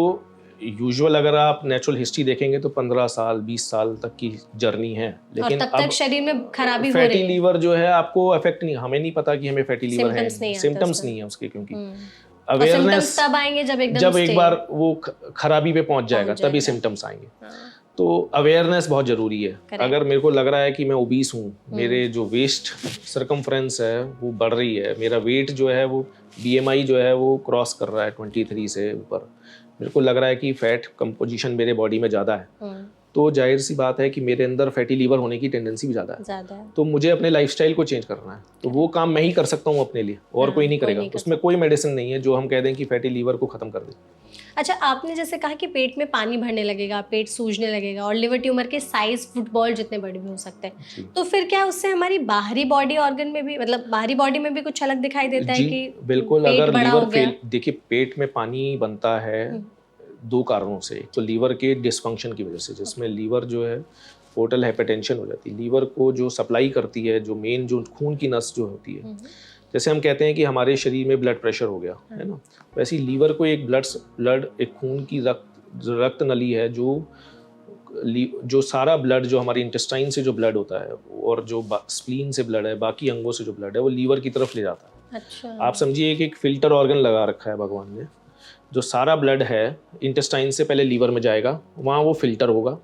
यूजुअल अगर आप नेचुरल हिस्ट्री देखेंगे तो 15 साल 20 साल तक की जर्नी है, और लेकिन तब अब तक शरीर में खराबी हो फैटी रही है, लीवर जो है आपको अफेक्ट नहीं, हमें नहीं पता कि हमें फैटी लीवर है, सिम्टम्स नहीं आते सिम्टम्स उसमें। नहीं है उसके, क्योंकि और सिम्टम्स अवेयरनेस तब आएंगे जब एकदम जब एक stay बार वो खराबी पे पहुंच जाएगा तभी जाएगा। सिम्टम्स आएंगे। हाँ, तो अवेयरनेस बहुत ज़रूरी है। Correct. अगर मेरे को लग रहा है कि मैं ओबीस हूँ, मेरे जो वेस्ट सरकमफ्रेंस है वो बढ़ रही है, मेरा वेट जो है वो BMI जो है वो क्रॉस कर रहा है 23 से ऊपर, मेरे को लग रहा है कि फैट कंपोजिशन मेरे बॉडी में ज़्यादा है, तो जाहिर सी बात है कि मेरे अंदर फैटी लीवर होने की टेंडेंसी भी ज़्यादा है। तो मुझे अपने लाइफस्टाइल को चेंज करना है, तो वो काम मैं ही कर सकता हूँ अपने लिए, और कोई नहीं करेगा। उसमें कोई मेडिसिन नहीं है जो हम कह दें कि फैटी लीवर को ख़त्म कर दे। अच्छा, आपने जैसे कहा कि पेट में पानी भरने लगेगा, पेट सूजने लगेगा और लिवर ट्यूमर के साइज फुटबॉल जितने बड़े भी हो सकते हैं, तो फिर क्या उससे हमारी बाहरी बॉडी ऑर्गन में भी, मतलब बाहरी बॉडी में भी कुछ अलग दिखाई देता है कि बिल्कुल, पेट अगर बड़ा लीवर हो गया? फेल, देखिए पेट में पानी बनता है दो कारणों से। तो लीवर के डिसफंक्शन की वजह से, जिसमें लीवर जो है पोर्टल हाइपरटेंशन हो जाती है, लीवर को जो सप्लाई करती है, जो मेन जो खून की नस जो होती है, जैसे हम कहते हैं कि हमारे शरीर में ब्लड प्रेशर हो गया है ना, वैसे ही लीवर को एक ब्लड एक खून की रक्त नली है जो सारा ब्लड जो हमारे इंटेस्टाइन से जो ब्लड होता है और जो स्प्लीन से ब्लड है, बाकी अंगों से जो ब्लड है, वो लीवर की तरफ ले जाता है। अच्छा, आप समझिए कि एक फिल्टर ऑर्गन लगा रखा है भगवान ने, जो सारा ब्लड है इंटेस्टाइन से पहले लीवर में जाएगा, वहाँ वो फिल्टर होगा,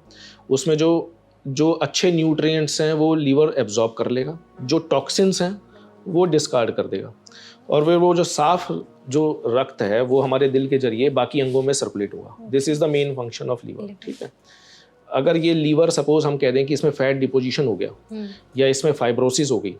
उसमें जो अच्छे न्यूट्रिएंट्स हैं वो लीवर एब्जॉर्ब कर लेगा, जो टॉक्सिन्स हैं वो डिस्कार्ड कर देगा, और फिर वो जो साफ जो रक्त है वो हमारे दिल के जरिए बाकी अंगों में सर्कुलेट होगा। This is the main function of liver, ठीक है। अगर ये लीवर सपोज हम कह दें कि इसमें फैट डिपोजिशन हो गया या इसमें फाइब्रोसिस हो गई,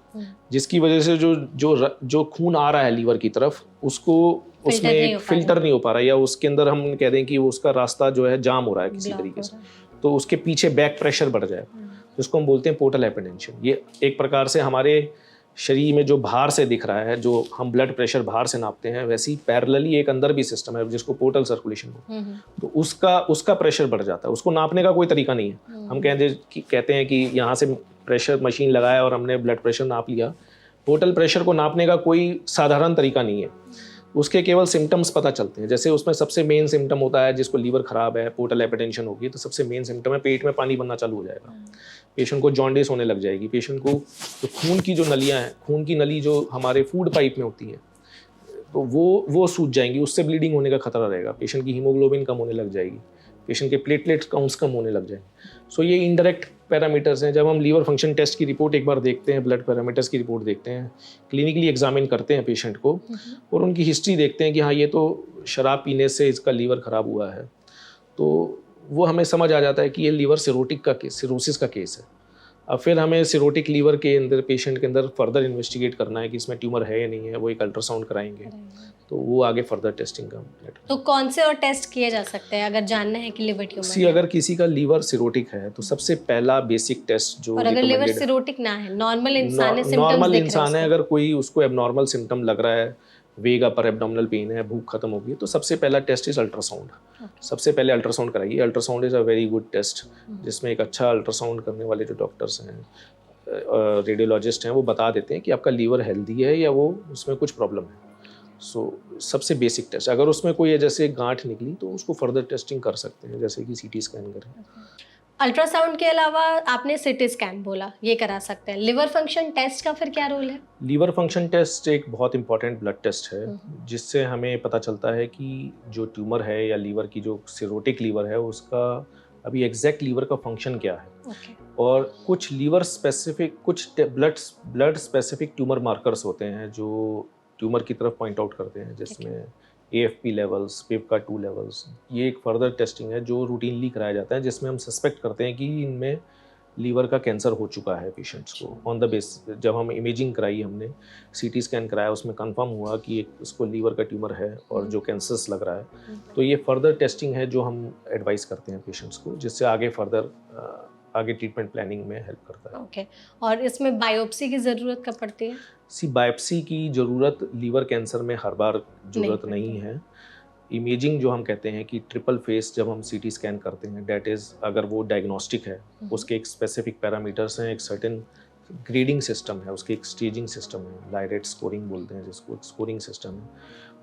जिसकी वजह से जो खून आ रहा है लीवर की तरफ, उसको उसमें फिल्टर नहीं हो पा रहा, या उसके अंदर हम कह दें कि उसका रास्ता जो है जाम हो रहा है किसी तरीके से, तो उसके पीछे बैक प्रेशर बढ़ जाएगा, जिसको हम बोलते हैं पोर्टल हाइपरटेंशन। ये एक प्रकार से हमारे शरीर में जो बाहर से दिख रहा है, जो हम ब्लड प्रेशर बाहर से नापते हैं, वैसे ही पैरेलली एक अंदर भी सिस्टम है जिसको पोर्टल सर्कुलेशन हो, तो उसका प्रेशर बढ़ जाता है। उसको नापने का कोई तरीका नहीं है। हम कहते हैं कि यहाँ से प्रेशर मशीन लगाया और हमने ब्लड प्रेशर नाप लिया। पोर्टल प्रेशर को नापने का कोई साधारण तरीका नहीं है, उसके केवल सिम्टम्स पता चलते हैं। जैसे उसमें सबसे मेन सिम्टम होता है, जिसको लीवर खराब है, पोर्टल हाइपरटेंशन होगी, तो सबसे मेन सिम्टम है पेट में पानी बनना चालू हो जाएगा, पेशेंट को जॉन्डिस होने लग जाएगी, पेशेंट को तो खून की जो नलियाँ हैं, खून की नली जो हमारे फूड पाइप में होती है, तो वो सूज जाएंगी, उससे ब्लीडिंग होने का खतरा रहेगा, पेशेंट की हीमोग्लोबिन कम होने लग जाएगी, पेशेंट के प्लेटलेट्स काउंट्स कम होने लग जाएंगे। सो ये इनडायरेक्ट पैरामीटर्स हैं। जब हम लीवर फंक्शन टेस्ट की रिपोर्ट एक बार देखते हैं, ब्लड पैरामीटर्स की रिपोर्ट देखते हैं, क्लिनिकली एग्जामिन करते हैं पेशेंट को और उनकी हिस्ट्री देखते हैं कि हाँ ये तो शराब पीने से इसका लीवर ख़राब हुआ है, तो वो हमें समझ आ जाता है कि ये लीवर सिरोसिस का केस है। अब फिर हमें सिरोटिक लीवर के अंदर पेशेंट के अंदर फर्दर इन्वेस्टिगेट करना है कि इसमें ट्यूमर है या नहीं है, वो एक अल्ट्रासाउंड कराएंगे, तो वो आगे फर्दर टेस्टिंग का। तो कौन से और टेस्ट किए जा सकते हैं अगर जानना है कि लिवर ट्यूमर है? अगर किसी का लीवर सिरोटिक है तो सबसे पहला बेसिक टेस्ट जो, और अगर लिवर सिरोटिक ना है, नॉर्मल इंसान है, नॉर्मल इंसान है, अगर कोई उसको एबनॉर्मल सिम्टम लग रहा है, वेग अपर एब्डोमिनल पेन है, भूख खत्म हो गई, तो सबसे पहला टेस्ट इज अल्ट्रासाउंड। सबसे पहले अल्ट्रासाउंड कराइए। Ultrasound is a very good test, जिसमें एक अच्छा अल्ट्रासाउंड करने वाले जो डॉक्टर्स हैं, रेडियोलॉजिस्ट हैं, वो बता देते हैं कि आपका लीवर हेल्दी है या वो उसमें कुछ प्रॉब्लम है। सबसे बेसिक टेस्ट, अगर उसमें कोई जैसे गांठ निकली तो उसको फर्दर टेस्टिंग कर सकते हैं, जैसे कि CT स्कैन करें। अल्ट्रासाउंड के अलावा आपने सिटी स्कैन बोला, ये करा सकते हैं। लिवर फंक्शन टेस्ट का फिर क्या रोल है? लीवर फंक्शन टेस्ट एक बहुत इंपॉर्टेंट ब्लड टेस्ट है जिससे हमें पता चलता है कि जो ट्यूमर है या लीवर की जो सिरोटिक लीवर है उसका अभी एग्जैक्ट लीवर का फंक्शन क्या है। और कुछ लीवर स्पेसिफिक, कुछ ब्लड स्पेसिफिक ट्यूमर मार्कर्स होते हैं जो ट्यूमर की तरफ पॉइंट आउट करते हैं, जिसमें AFP लेवल्स, PIVKA-2 लेवल्स, ये एक फर्दर टेस्टिंग है जो रूटीनली कराया जाता है, जिसमें हम सस्पेक्ट करते हैं कि इनमें लीवर का कैंसर हो चुका है पेशेंट्स को। ऑन द बेस जब हम इमेजिंग कराई, हमने CT स्कैन कराया, उसमें कंफर्म हुआ कि इसको लीवर का ट्यूमर है और जो कैंसर्स लग रहा है, तो ये फर्दर टेस्टिंग है जो हम एडवाइस करते हैं पेशेंट्स को, जिससे आगे फर्दर आगे ट्रीटमेंट प्लानिंग में हेल्प करता है। ओके। और इसमें बायोप्सी की ज़रूरत कब पड़ती है? बायोप्सी की ज़रूरत लीवर कैंसर में हर बार ज़रूरत नहीं है। इमेजिंग जो हम कहते हैं कि ट्रिपल फेस जब हम CT स्कैन करते हैं, डेट इज़ अगर वो डायग्नोस्टिक है, उसके एक स्पेसिफिक पैरामीटर्स हैं, एक सर्टेन ग्रेडिंग सिस्टम है, उसके एक स्टेजिंग सिस्टम है, लाइरेट स्कोरिंग बोलते हैं जिसको, स्कोरिंग सिस्टम है।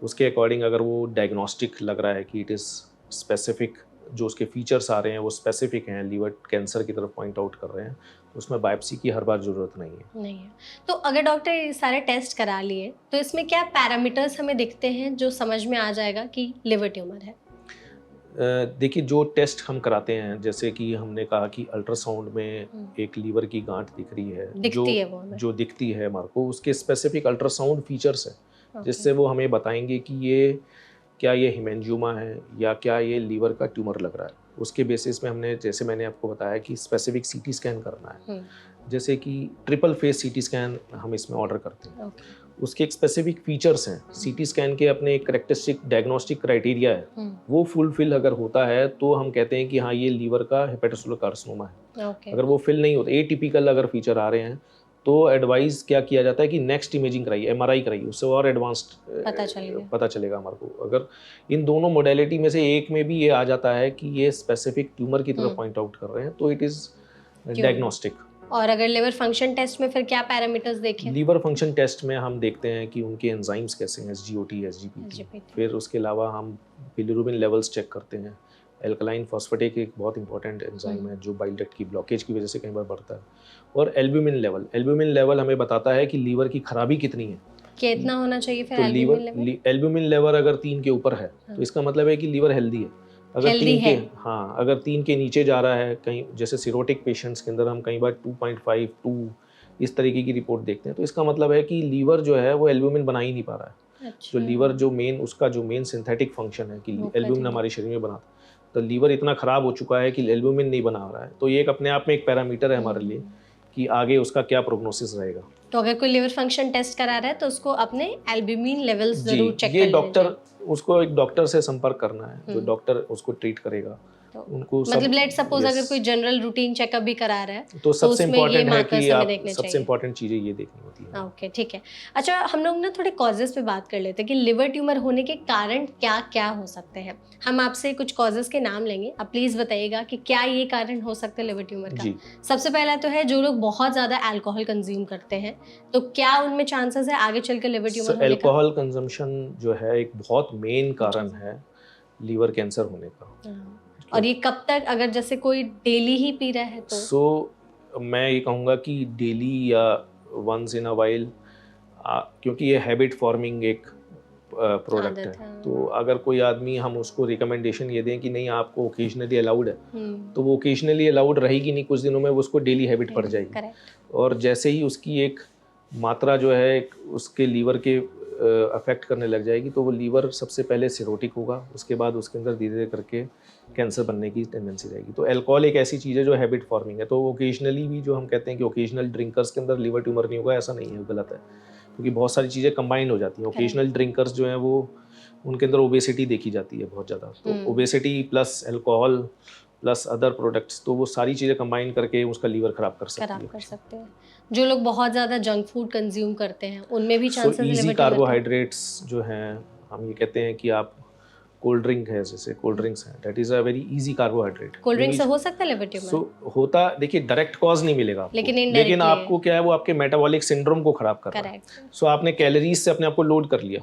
उसके अकॉर्डिंग अगर वो डायग्नोस्टिक लग रहा है कि इट इज़ स्पेसिफिक, जो उसके फीचर्स आ रहे हैं वो स्पेसिफिक हैं, लीवर कैंसर की तरफ पॉइंट आउट कर रहे हैं, तो उसमें बायोप्सी की हर बार ज़रूरत नहीं है। तो अगर डॉक्टर ये सारे टेस्ट करा लिए तो इसमें क्या पैरामीटर्स हमें दिखते हैं जो समझ में आ जाएगा कि लिवर ट्यूमर है? देखिए, जो टेस्ट हम कराते हैं, जैसे कि हमने कहा कि अल्ट्रासाउंड में एक लीवर की गांठ दिख रही है, जो दिखती है हमारे को, उसके स्पेसिफिक अल्ट्रासाउंड फीचर्स हैं जिससे वो हमें बताएंगे कि क्या ये हिमेंजियोमा है या क्या ये लीवर का ट्यूमर लग रहा है। उसके बेसिस में हमने, जैसे मैंने आपको बताया कि स्पेसिफिक CT स्कैन करना है, जैसे कि ट्रिपल फेस CT स्कैन हम इसमें ऑर्डर करते हैं। उसके एक स्पेसिफिक फीचर्स हैं, CT स्कैन के अपने एक करेक्टरिस्टिक डायग्नोस्टिक क्राइटेरिया है, वो फुलफिल अगर होता है तो हम कहते हैं कि हाँ ये लीवर का हेपेटोसेलुलर कार्सिनोमा है। अगर वो फिल नहीं होता, एटिपिकल अगर फीचर आ रहे हैं, तो एडवाइस क्या किया जाता है कि नेक्स्ट इमेजिंग कराइए, MRI कराइए, उससे और एडवांस्ड पता चलेगा हमारे को। अगर इन दोनों मोडेलिटी में से एक में भी ये आ जाता है कि ये स्पेसिफिक ट्यूमर की तरफ पॉइंट आउट कर रहे हैं, तो इट इज़ डायग्नोस्टिक। और अगर लिवर फंक्शन टेस्ट में फिर क्या पैरामीटर्स देखें? लीवर फंक्शन टेस्ट में हम देखते हैं कि उनके एंजाइम्स कैसे हैं, SGOT, SGPT। फिर उसके अलावा हम बिलिरुबिन लेवल्स चेक करते हैं। एल्कलाइन फॉस्फेटेट एक बहुत इंपॉर्टेंट एंजाइम है जो बाइल डक्ट की ब्लॉकेज की वजह से कई बार बढ़ता है। और एल्ब्यूमिन लेवल हमें बताता है कि लीवर की खराबी कितनी है, कितना होना चाहिए फिर तो एल्ब्यूमिन लेवल अगर 3 के ऊपर है तो इसका मतलब है कि लीवर हेल्दी है। अगर 3 के नीचे जा रहा है, कहीं जैसे सिरोटिक पेशेंट्स के अंदर हम कई बार 2.5, 2 इस तरीके की रिपोर्ट देखते हैं, तो इसका मतलब है कि लीवर जो है वो एल्ब्यूमिन बना ही नहीं पा रहा है। जो लीवर उसका जो मेन सिंथेटिक फंक्शन है कि एल्ब्यूमिन हमारे शरीर में बनाता है, तो लीवर इतना ख़राब हो चुका है कि एल्ब्यूमिन नहीं बना रहा है। तो ये एक अपने आप में एक पैरामीटर है हमारे लिए कि आगे उसका क्या प्रोग्नोसिस रहेगा। तो अगर कोई लिवर फंक्शन टेस्ट करा रहा है तो उसको अपने एल्ब्यूमिन लेवल्स जरूर चेक करना है। उसको एक डॉक्टर से संपर्क करना है, जो डॉक्टर उसको ट्रीट करेगा। तो उनको मतलब लेट सपोज अगर कोई जनरल रूटीन चेकअप भी करा रहा है तो सबसे इम्पोर्टेंट है कि आप सबसे इम्पोर्टेंट चीज़ें ये देखनी होती है। ओके, ठीक है। अच्छा, हम लोग ना थोड़े कॉजेस पे बात कर लेते हैं कि लिवर ट्यूमर होने के कारण क्या क्या हो सकते हैं। हम आपसे कुछ कॉजेस के नाम लेंगे, आप प्लीज़ बताइएगा कि क्या ये कारण हो सकते हैं लिवर ट्यूमर का। सबसे पहला तो है जो लोग बहुत ज़्यादा अल्कोहल कंज्यूम करते हैं, तो क्या उनमें चांसेस है आगे चलकर लिवर ट्यूमर होने का? अल्कोहल कंजम्पशन जो है एक बहुत मेन कारण है लीवर कैंसर होने का। और ये कब तक, अगर जैसे कोई डेली ही पी रहा है तो? मैं ये कहूँगा कि डेली या वंस इन अ वाइल, क्योंकि ये हैबिट फॉर्मिंग एक प्रोडक्ट है, तो अगर कोई आदमी, हम उसको रिकमेंडेशन ये दें कि नहीं आपको ओकेजनली अलाउड है, तो वो ओकेजनली अलाउड रहेगी नहीं, कुछ दिनों में वो उसको डेली हैबिट पड़ जाएगी। और जैसे ही उसकी एक मात्रा जो है उसके लीवर के अफेक्ट करने लग जाएगी, तो वो लीवर सबसे पहले सिरोटिक होगा, उसके बाद उसके अंदर धीरे धीरे करके कैंसर बनने की टेंडेंसी रहेगी। तो अल्कोहल एक ऐसी चीज़ है जो हैबिट फॉर्मिंग है। तो ओकेजनली भी, जो हम कहते हैं कि ओकेजनल ड्रिंकर्स के अंदर लिवर ट्यूमर नहीं होगा, ऐसा नहीं है, गलत है, क्योंकि बहुत सारी चीज़ें कंबाइंड हो जाती हैं। ओकेजनल ड्रिंकर्स जो हैं वो, उनके अंदर ओबेसिटी देखी जाती है बहुत ज़्यादा, तो obesity plus alcohol plus other products, तो वो सारी चीज़ें कंबाइन करके उसका लीवर ख़राब कर सकते हैं। जो लोग बहुत ज़्यादा जंक फूड कंज्यूम करते हैं उनमें भी चांसेस है। ईजी कार्बोहाइड्रेट्स जो हैं, हम ये कहते हैं कि आप कोल्ड ड्रिंक है, जैसे कोल्ड ड्रिंक्स हैं, that is a very easy carbohydrate. Cold drink से हो सकता है लिवर ट्यूमर? होता, देखिए डायरेक्ट कॉज नहीं मिलेगा आपको, लेकिन आपको क्या है, वो आपके मेटाबॉलिक सिंड्रोम को खराब कर रहा है। आपने कैलोरीज से अपने आप को लोड कर लिया,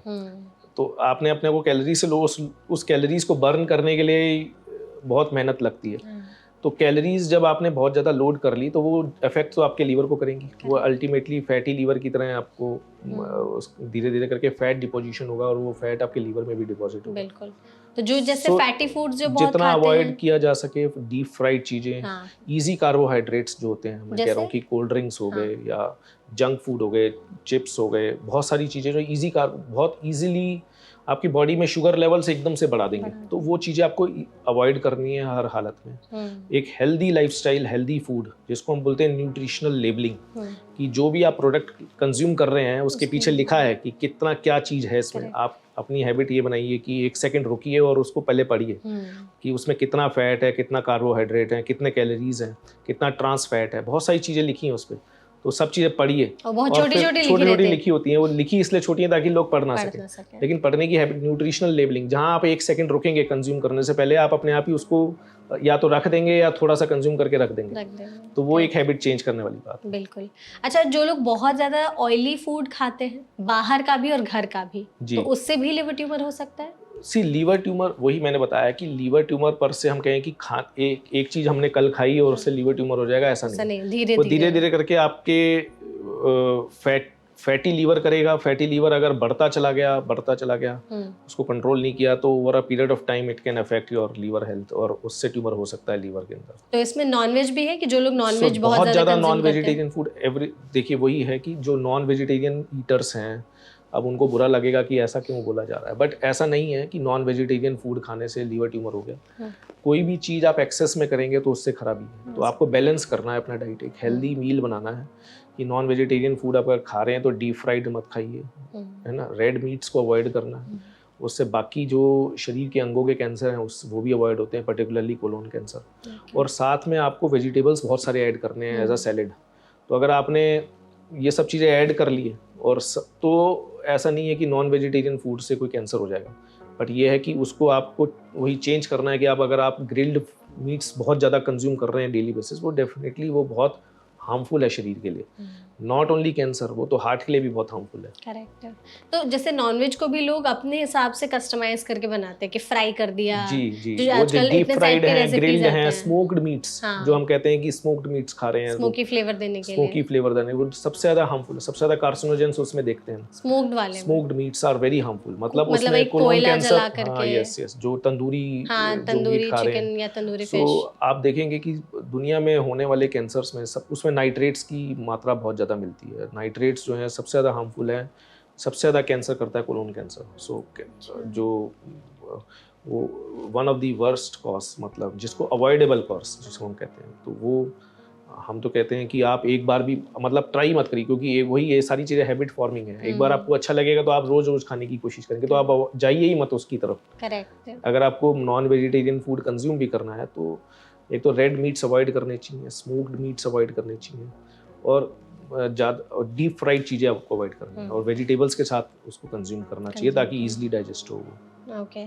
तो आपने अपने को कैलोरी से उस कैलोरीज को बर्न करने के लिए बहुत मेहनत लगती है। तो कैलोरीज जब आपने बहुत ज़्यादा लोड कर ली तो वो इफेक्ट तो आपके लीवर को करेंगी, वो अल्टीमेटली फैटी लीवर की तरह आपको धीरे धीरे करके फैट डिपोजिशन होगा और वो फैट आपके लीवर में भी डिपॉजिट होगा। बिल्कुल। तो जो जैसे फैटी फूड्स जो बहुत जितना खाते अवॉइड हैं, किया जा सके डीप फ्राइड चीज़ें, हाँ, इजी कार्बोहाइड्रेट्स जो होते हैं, मैं कह रहा हूँ कि कोल्ड ड्रिंक्स हो गए या जंक फूड हो गए, चिप्स हो गए, बहुत सारी चीज़ें जो इजी बहुत इजीली आपकी बॉडी में शुगर लेवल से एकदम से बढ़ा देंगे, तो वो चीज़ें आपको अवॉइड करनी है हर हालत में। एक हेल्दी लाइफस्टाइल, हेल्दी फूड जिसको हम बोलते हैं न्यूट्रिशनल लेबलिंग, कि जो भी आप प्रोडक्ट कंज्यूम कर रहे हैं उसके पीछे लिखा है कि कितना क्या चीज़ है इसमें। आप अपनी हैबिट ये बनाइए कि 1 सेकंड रुकिए और उसको पहले पढ़िए कि उसमें कितना फैट है, कितना कार्बोहाइड्रेट है, कितने कैलोरीज हैं, कितना ट्रांस फैट है, बहुत सारी चीज़ें लिखी हैं उस पर। तो सब चीज़ें पढ़िए, और बहुत छोटी-छोटी लिखी होती हैं। वो लिखी इसलिए छोटी है ताकि लोग पढ़ ना सकें। लेकिन पढ़ने की हैबिट, न्यूट्रिशनल लेबलिंग, जहाँ आप 1 सेकंड रुकेंगे कंज्यूम करने से पहले, आप अपने आप ही उसको या तो रख देंगे या थोड़ा सा कंज्यूम करके रख देंगे। तो वो एक हैबिट चेंज करने वाली बात है। बिल्कुल। अच्छा, जो लोग बहुत ज़्यादा ऑयली फूड खाते हैं, बाहर का भी और घर का भी, तो उससे भी लिवर ट्यूमर हो सकता है? लीवर ट्यूमर, वही मैंने बताया कि लीवर ट्यूमर पर से हम कहें कि एक चीज़ हमने कल खाई और उससे लीवर ट्यूमर हो जाएगा, ऐसा नहीं। वो धीरे धीरे करके आपके फैटी लीवर करेगा। फैटी लीवर अगर बढ़ता चला गया उसको कंट्रोल नहीं किया तो over a period of time it can affect your liver health और उससे ट्यूमर हो सकता है लीवर के अंदर। तो इसमें नॉनवेज भी है कि जो लोग नॉनवेज बहुत ज़्यादा नॉन वेजिटेरियन फूड देखिए वही है कि जो नॉन वेजिटेरियन ईटर्स हैं, अब उनको बुरा लगेगा कि ऐसा क्यों बोला जा रहा है, बट ऐसा नहीं है कि नॉन वेजिटेरियन फूड खाने से लीवर ट्यूमर हो गया। कोई भी चीज़ आप एक्सेस में करेंगे तो उससे खराबी है। तो आपको बैलेंस करना है अपना डाइट, एक हेल्दी मील बनाना है कि नॉन वेजिटेरियन फूड आप अगर खा रहे हैं तो डीप फ्राइड मत खाइए, है ना, रेड मीट्स को अवॉइड करना है। उससे बाकी जो शरीर के अंगों के कैंसर हैं वो भी अवॉइड होते हैं, पर्टिकुलरली कोलोन कैंसर। और साथ में आपको वेजिटेबल्स बहुत सारे ऐड करने हैं एज अ सैलेड। तो अगर आपने ये सब चीज़ें ऐड कर ली है और तो ऐसा नहीं है कि नॉन वेजिटेरियन फूड से कोई कैंसर हो जाएगा, बट ये है कि उसको आपको वही चेंज करना है कि अगर आप ग्रिल्ड मीट्स बहुत ज़्यादा कंज्यूम कर रहे हैं डेली बेसिस, वो डेफिनेटली वो बहुत हार्मफुल है शरीर के लिए। नॉट ओनली कैंसर, वो तो हार्ट के लिए भी बहुत हार्मफुल है। करेक्ट है। तो जैसे नॉनवेज को भी लोग अपने हिसाब से कस्टमाइज करके बनाते हैं कि फ्राई कर दिया, जी, वो जो डीप फ्राइड है, ग्रिल्ड है, स्मोक्ड मीट्स, जो हम कहते हैं कि स्मोक्ड मीट्स खा रहे हैं, स्मोकी फ्लेवर देने के लिए, स्मोकी फ्लेवर देने, वो सबसे ज़्यादा हार्मफुल है, सबसे ज़्यादा कार्सिनोजेंस उसमें देखते हैं। स्मोक्ड वाले, smoked meats are very harmful, मतलब उसमें कोलोन कैंसर, हाँ यस, जो तंदूरी चिकन या तंदूरी फिश। तो आप देखेंगे कि दुनिया में होने वाले कैंसर्स में सब उसमें नाइट्रेट्स की मात्रा बहुत ज़्यादा मिलती है। नाइट्रेट्स जो है सबसे ज़्यादा हार्मफुल है, सबसे ज़्यादा कैंसर करता है कोलोन कैंसर। सो जो वो one of the worst cause, मतलब जिसको अवॉइडेबल कॉज जिसको हम कहते हैं, तो वो हम तो कहते हैं कि आप एक बार भी मतलब ट्राई मत करिए, क्योंकि ये सारी चीज़ें हैबिट फॉर्मिंग है। एक बार आपको अच्छा लगेगा तो आप रोज़ खाने की कोशिश करेंगे, तो आप जाइए ही मत उसकी तरफ। करेक्ट। अगर आपको नॉन वेजिटेरियन फूड कंज्यूम भी करना है तो एक तो रेड मीट्स अवॉइड करने चाहिए, स्मोक्ड मीट्स अवॉइड करने चाहिए, और ज़्यादा डीप फ्राइड चीज़ें आपको अवॉइड करनी है, और वेजिटेबल्स के साथ उसको कंज्यूम करना चाहिए ताकि ईजिली डाइजेस्ट हो। ओके।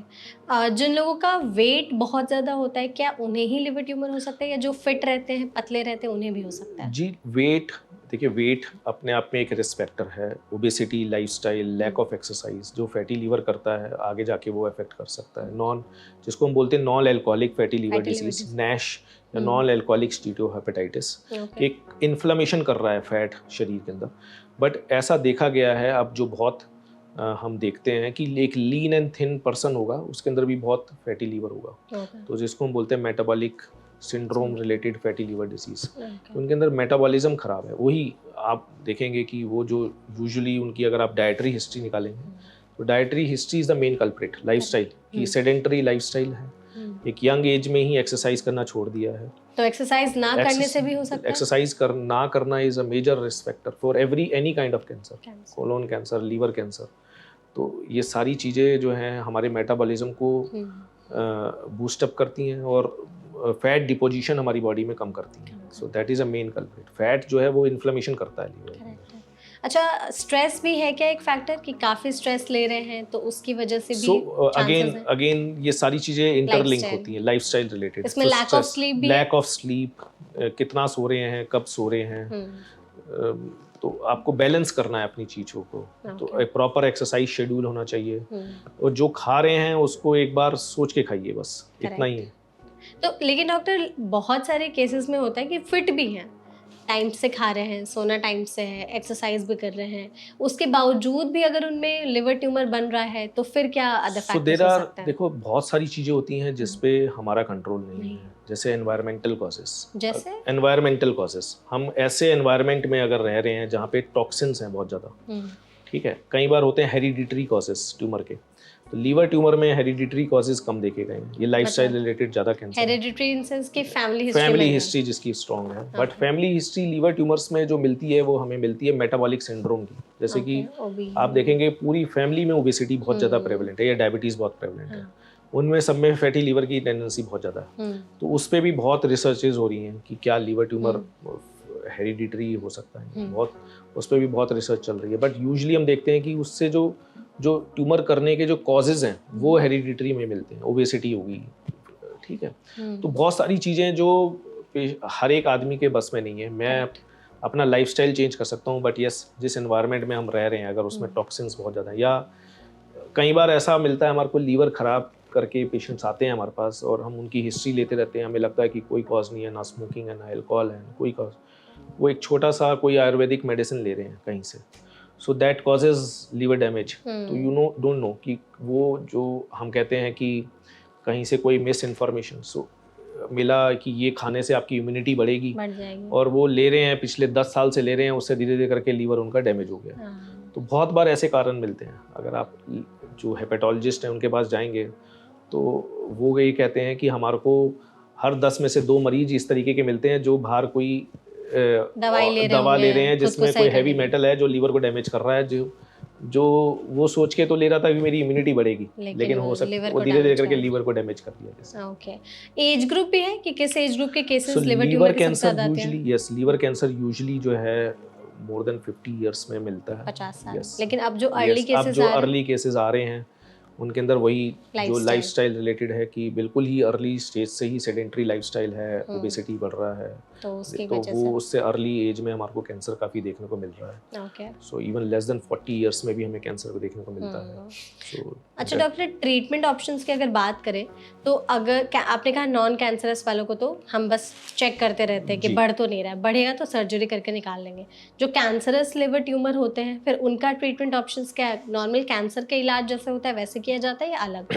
जिन लोगों का वेट बहुत ज़्यादा होता है, क्या उन्हें ही लिवर ट्यूमर हो सकता है, या जो फिट रहते हैं, पतले रहते हैं, उन्हें भी हो सकता है? जी, वेट देखिए, वेट अपने आप में एक रिस्क फैक्टर है। Obesity, lifestyle, lack of exercise जो फैटी लीवर करता है, आगे जाके वो अफेक्ट कर सकता है। जिसको हम बोलते हैं non alcoholic fatty liver disease, NASH या नॉन एल्कोहलिक स्टीटोहेपेटाइटिस, एक इन्फ्लेमेशन कर रहा है फैट शरीर के अंदर। बट ऐसा देखा गया है अब जो बहुत हम देखते हैं कि एक लीन एंड थिन पर्सन होगा, उसके अंदर भी बहुत फैटी लीवर होगा। तो जिसको हम बोलते हैं metabolic syndrome related fatty liver disease, तो उनके अंदर मेटाबॉलिज्म खराब है। वही आप देखेंगे कि वो जो यूजुअली उनकी अगर आप डाइटरी हिस्ट्री निकालेंगे तो dietary history is the main culprit. Lifestyle की सेडेंटरी लाइफस्टाइल है, एक यंग एज में ही एक्सरसाइज करना छोड़ दिया है, तो एक्सरसाइज ना करने से भी हो सकता है। एक्सरसाइज ना करना is a major risk factor for any kind of cancer, colon cancer, liver cancer. तो ये सारी चीज़ें जो हैं हमारे मेटाबॉलिज्म को बूस्टअप करती हैं और फैट डिपोजिशन हमारी बॉडी में कम करती हैं। So that is a main culprit. Fat जो है वो इन्फ्लेमेशन करता है लीवर में। अच्छा, स्ट्रेस भी है क्या एक फैक्टर कि काफ़ी स्ट्रेस ले रहे हैं तो उसकी वजह से भी अगेन ये सारी चीज़ें इंटरलिंक होती हैं, लाइफस्टाइल रिलेटेड। इसमें लैक ऑफ स्लीप भी, लैक ऑफ स्लीप, कितना सो रहे हैं, कब सो रहे हैं, तो आपको बैलेंस करना है अपनी चीज़ों को। तो एक प्रॉपर एक्सरसाइज शेड्यूल होना चाहिए, और जो खा रहे हैं उसको एक बार सोच के खाइए, बस इतना ही है। तो लेकिन डॉक्टर बहुत सारे केसेस में होता है कि फिट भी हैं, टाइम से खा रहे हैं, सोना टाइम से है, एक्सरसाइज भी कर रहे हैं, उसके बावजूद भी अगर उनमें लिवर ट्यूमर बन रहा है तो फिर क्या अदर सो फैक्टर्स देर हो आर, सकते हैं? देखो बहुत सारी चीज़ें होती हैं जिस पे हमारा कंट्रोल नहीं नहीं। है, जैसे एनवायरमेंटल कॉजेस। जैसे? एनवायरमेंटल कॉजेस, हम ऐसे एनवायरमेंट में अगर रह रहे हैं जहाँ पे टॉक्सिन्स हैं बहुत ज़्यादा, हम्म, ठीक है। कई बार होते हैं हेरिडिटरी कॉजेस ट्यूमर के, तो लीवर ट्यूमर में हेरिडिटरी कॉजेज कम देखे गए हैं, ये लाइफस्टाइल मतलब रिलेटेड ज़्यादा कैंसर है। हेरिडिटरी इन सेंस की फैमिली हिस्ट्री में फैमिली है। हिस्ट्री जिसकी स्ट्रॉन्ग है, but okay, family history liver tumours में जो मिलती है वो हमें मिलती है मेटाबॉलिक सिंड्रोम की। जैसे कि ओके, ओबी। आप देखेंगे पूरी फैमिली में ओबेसिटी बहुत ज़्यादा हम्म, प्रेवलेंट है या डायबिटीज़ बहुत प्रेवलेंट है, हाँ, उनमें सब में फैटी लीवर की टेंडेंसी बहुत ज़्यादा है। हम्म, तो उस पर भी बहुत रिसर्चेज हो रही हैं कि क्या लीवर ट्यूमर हम्म, हेरिडिटरी हो सकता है, हम्म, बहुत उस पर भी बहुत रिसर्च चल रही है। बट यूजुअली हम देखते हैं कि उससे जो जो ट्यूमर करने के जो कॉजेज़ हैं वो हेरिडिटरी में मिलते हैं, ओबेसिटी होगी, ठीक है। तो बहुत सारी चीज़ें जो हर एक आदमी के बस में नहीं है। मैं करेक्ट, अपना लाइफस्टाइल चेंज कर सकता हूँ, बट यस जिस एनवायरनमेंट में हम रह रहे हैं अगर उसमें टॉक्सिन्स बहुत ज़्यादा हैं, या कई बार ऐसा मिलता है हमारे को लीवर ख़राब करके पेशेंट्स आते हैं हमारे पास और हम उनकी हिस्ट्री लेते रहते हैं, हमें लगता है कि कोई कॉज नहीं है, ना स्मोकिंग है, ना अल्कोहल है, कोई कॉज, वो एक छोटा सा कोई आयुर्वेदिक मेडिसिन ले रहे हैं कहीं से, so that causes liver damage. तो यू नो डोंट नो कि वो जो हम कहते हैं कि कहीं से कोई मिस इन्फॉर्मेशन सो मिला कि ये खाने से आपकी इम्यूनिटी बढ़ेगी, बढ़ जाएगी। और वो ले रहे हैं पिछले 10 साल से ले रहे हैं, उससे धीरे धीरे करके लीवर उनका डैमेज हो गया। हाँ, तो बहुत बार ऐसे कारण मिलते हैं। अगर आप जो हेपेटोलॉजिस्ट हैं उनके पास जाएंगे तो वो ये कहते हैं कि हमारे को हर 10 में से 2 मरीज इस तरीके के मिलते हैं जो बाहर कोई दवाई ले रहे दवा ले रहे हैं होंगे खुद को जिसमें सही कोई हैवी करने के लिए, मेटल है जो लीवर को डैमेज कर रहा है, जो वो सोच के तो ले रहा था कि मेरी इम्यूनिटी बढ़ेगी, लेकिन वो हो सकता लिवर वो को धीरे धीरे डैमेज करके कर। लीवर को डैमेज कर दिया जैसे। ओके, एज ग्रुप भी है कि किस एज ग्रुप के so cases liver liver tumour के सबसे कैंसर ज्यादा आते हैं? Usually, yes liver cancer usually जो है मोर देन 50 ईयर्स में मिलता है। 50 साल। यस, लेकिन अब जो अर्ली यस। अब केसेस जो आ रहे हैं, अर्ली केसेस आ रहे हैं उनके अंदर वही जो लाइफस्टाइल, लाइफस्टाइल रिलेटेड है कि बिल्कुल ही अर्ली स्टेज से ही सेडेंट्री लाइफस्टाइल है, ओबेसिटी बढ़ रहा है, तो उसकी तो वजह वो से। उससे अर्ली एज में हमारे को कैंसर काफ़ी देखने को मिल रहा है। Okay, so even less then 40 years में भी हमें कैंसर को देखने को मिलता है। सो अच्छा डॉक्टर, ट्रीटमेंट ऑप्शंस की अगर बात करें तो अगर आपने कहा नॉन कैंसरस वालों को तो हम बस चेक करते रहते हैं कि जी। बढ़ तो नहीं रहा है, बढ़ेगा तो सर्जरी करके निकाल लेंगे। जो कैंसरस लिवर ट्यूमर होते हैं फिर उनका ट्रीटमेंट ऑप्शंस क्या है? नॉर्मल कैंसर के इलाज जैसे होता है वैसे किया जाता है या अलग?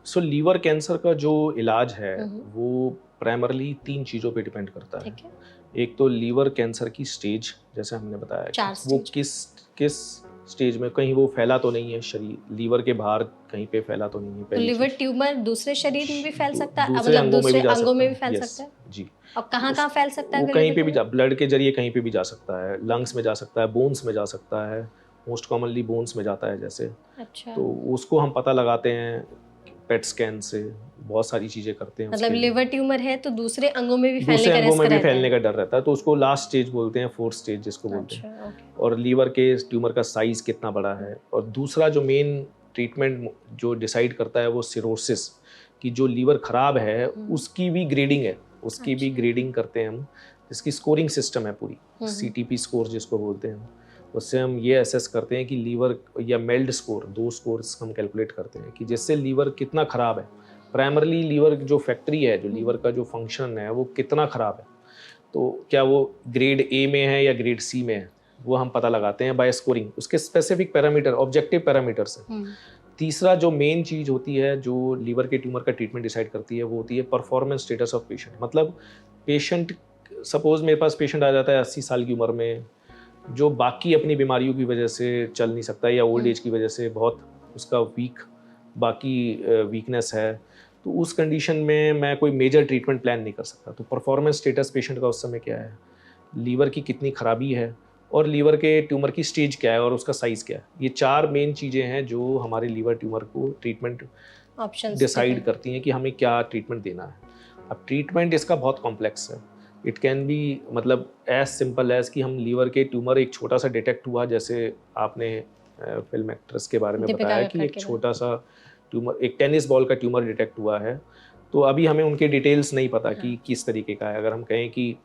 सो लीवर कैंसर का जो इलाज है हम्म, वो प्राइमरली 3 चीज़ों पे डिपेंड करता है। ठीक है, एक तो लीवर कैंसर की स्टेज, जैसे हमने बताया कि 4 वो स्टेज। किस स्टेज में, कहीं वो फैला तो नहीं है शरीर लीवर के बाहर कहीं पे फैला तो नहीं है, तो पहली लिवर चीज। ट्यूमर दूसरे शरीर में भी फैल सकता है, दूसरे मतलब अंगों में भी दूसरे जा अंगों सकता में भी है, फैल यस सकता है? जी। और कहाँ कहाँ फैल सकता है वो अगर कहीं liver पे भी tumor? ब्लड के जरिए कहीं पे भी जा सकता है, लंग्स में जा सकता है, बोन्स में जा सकता है, मोस्ट कॉमनली बोन्स में जाता है जैसे। अच्छा, तो उसको हम पता लगाते हैं पेट स्कैन से, बहुत सारी चीज़ें करते हैं मतलब उसके लिए। लिवर ट्यूमर है तो दूसरे अंगों में भी फैलने दूसरे का अंगों रिस्क में भी रहता फैलने है? का डर रहता है, तो उसको लास्ट स्टेज बोलते हैं, 4th स्टेज जिसको बोलते हैं। अच्छा, ओके, और लीवर के ट्यूमर का साइज़ कितना बड़ा है। और दूसरा जो मेन ट्रीटमेंट जो डिसाइड करता है वो सिरोसिस, कि जो लीवर ख़राब है उसकी भी ग्रेडिंग है, उसकी भी अच्छा। ग्रेडिंग करते हैं हम, जिसकी स्कोरिंग सिस्टम है पूरी, CTP स्कोर जिसको बोलते हैं हम। उससे हम ये असेस करते हैं कि लीवर या मेल्ड स्कोर, 2 स्कोर्स हम कैलकुलेट करते हैं कि जिससे लीवर कितना ख़राब है। प्राइमरली लीवर जो फैक्ट्री है, जो लीवर का जो फंक्शन है वो कितना ख़राब है, तो क्या वो ग्रेड ए में है या ग्रेड सी में है, वो हम पता लगाते हैं बाय स्कोरिंग, उसके स्पेसिफिक पैरामीटर, ऑब्जेक्टिव पैरामीटर्स हैं। तीसरा जो मेन चीज़ होती है जो लीवर के ट्यूमर का ट्रीटमेंट डिसाइड करती है वो होती है परफॉर्मेंस स्टेटस ऑफ पेशेंट। मतलब पेशेंट, सपोज मेरे पास पेशेंट आ जाता है 80 साल की उम्र में, जो बाकी अपनी बीमारियों की वजह से चल नहीं सकता या ओल्ड एज की वजह से बहुत उसका बाकी वीकनेस है, तो उस कंडीशन में मैं कोई मेजर ट्रीटमेंट प्लान नहीं कर सकता। तो परफॉर्मेंस स्टेटस पेशेंट का उस समय क्या है, लीवर की कितनी खराबी है और लीवर के ट्यूमर की स्टेज क्या है और उसका साइज़ क्या है, ये 4 मेन चीज़ें हैं जो हमारे लीवर ट्यूमर को ट्रीटमेंट ऑप्शंस डिसाइड करती हैं कि हमें क्या ट्रीटमेंट देना है। अब ट्रीटमेंट इसका बहुत कॉम्प्लेक्स है। इट कैन बी, मतलब एज सिंपल एज कि हम लीवर के ट्यूमर एक छोटा सा डिटेक्ट हुआ, जैसे आपने फिल्म एक्ट्रेस के बारे में दीपिका बताया कक्कड़ कि एक के छोटा सा ट्यूमर, एक टेनिस बॉल का ट्यूमर डिटेक्ट हुआ है, तो अभी हमें उनके डिटेल्स नहीं पता कि किस तरीके का है। अगर हम कहें कि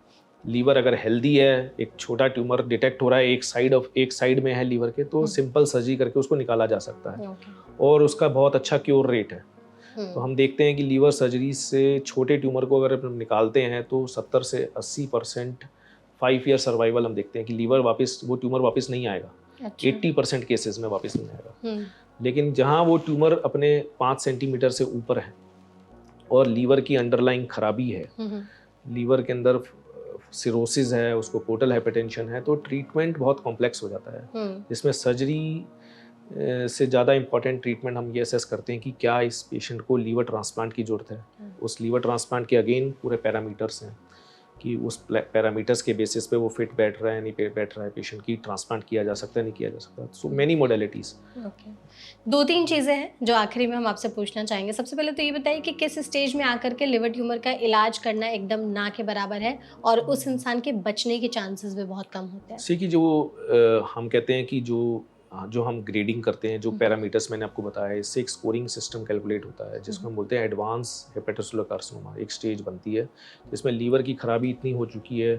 लीवर अगर हेल्दी है, एक छोटा ट्यूमर डिटेक्ट हो रहा है एक साइड में है लीवर के, तो सिंपल सर्जरी करके उसको निकाला जा सकता है ओके, और उसका बहुत अच्छा क्योर रेट है। तो हम देखते हैं कि लीवर सर्जरी से छोटे ट्यूमर को अगर हम निकालते हैं तो 70 से 80% 5 ईयर सर्वाइवल हम देखते हैं कि लीवर वापस, वो ट्यूमर वापस नहीं आएगा। अच्छा। 80% केसेस में वापस नहीं आएगा। लेकिन जहाँ वो ट्यूमर अपने 5 सेंटीमीटर से ऊपर है और लीवर की अंडरलाइंग खराबी है, लीवर के अंदर सिरोसिस है, उसको पोर्टल हाइपरटेंशन है, तो ट्रीटमेंट बहुत कॉम्प्लेक्स हो जाता है, जिसमें सर्जरी से ज़्यादा इम्पॉर्टेंट ट्रीटमेंट हम ये असेस करते हैं कि क्या इस पेशेंट को लीवर ट्रांसप्लांट की ज़रूरत है। उस लीवर ट्रांसप्लांट के अगेन पूरे पैरामीटर्स हैं कि उस पैरामीटर्स के बेसिस पे वो फिट बैठ रहा है नहीं बैठ रहा है, पेशेंट की ट्रांसप्लांट किया जा सकता है नहीं किया जा सकता। So many modalities. ओके, 2-3 चीज़ें हैं जो आखिरी में हम आपसे पूछना चाहेंगे। सबसे पहले तो ये बताइए कि किस स्टेज में आकर के लिवर ट्यूमर का इलाज करना एकदम ना के बराबर है और उस इंसान के बचने के चांसेस भी बहुत कम होते हैं? सी कि जो हम कहते हैं कि जो हम ग्रेडिंग करते हैं, जो पैरामीटर्स मैंने आपको बताया है, इससे एक स्कोरिंग सिस्टम कैलकुलेट होता है जिसको हम बोलते हैं एडवांस हेपेटोसेलुलर कार्सिनोमा। एक स्टेज बनती है जिसमें लीवर की खराबी इतनी हो चुकी है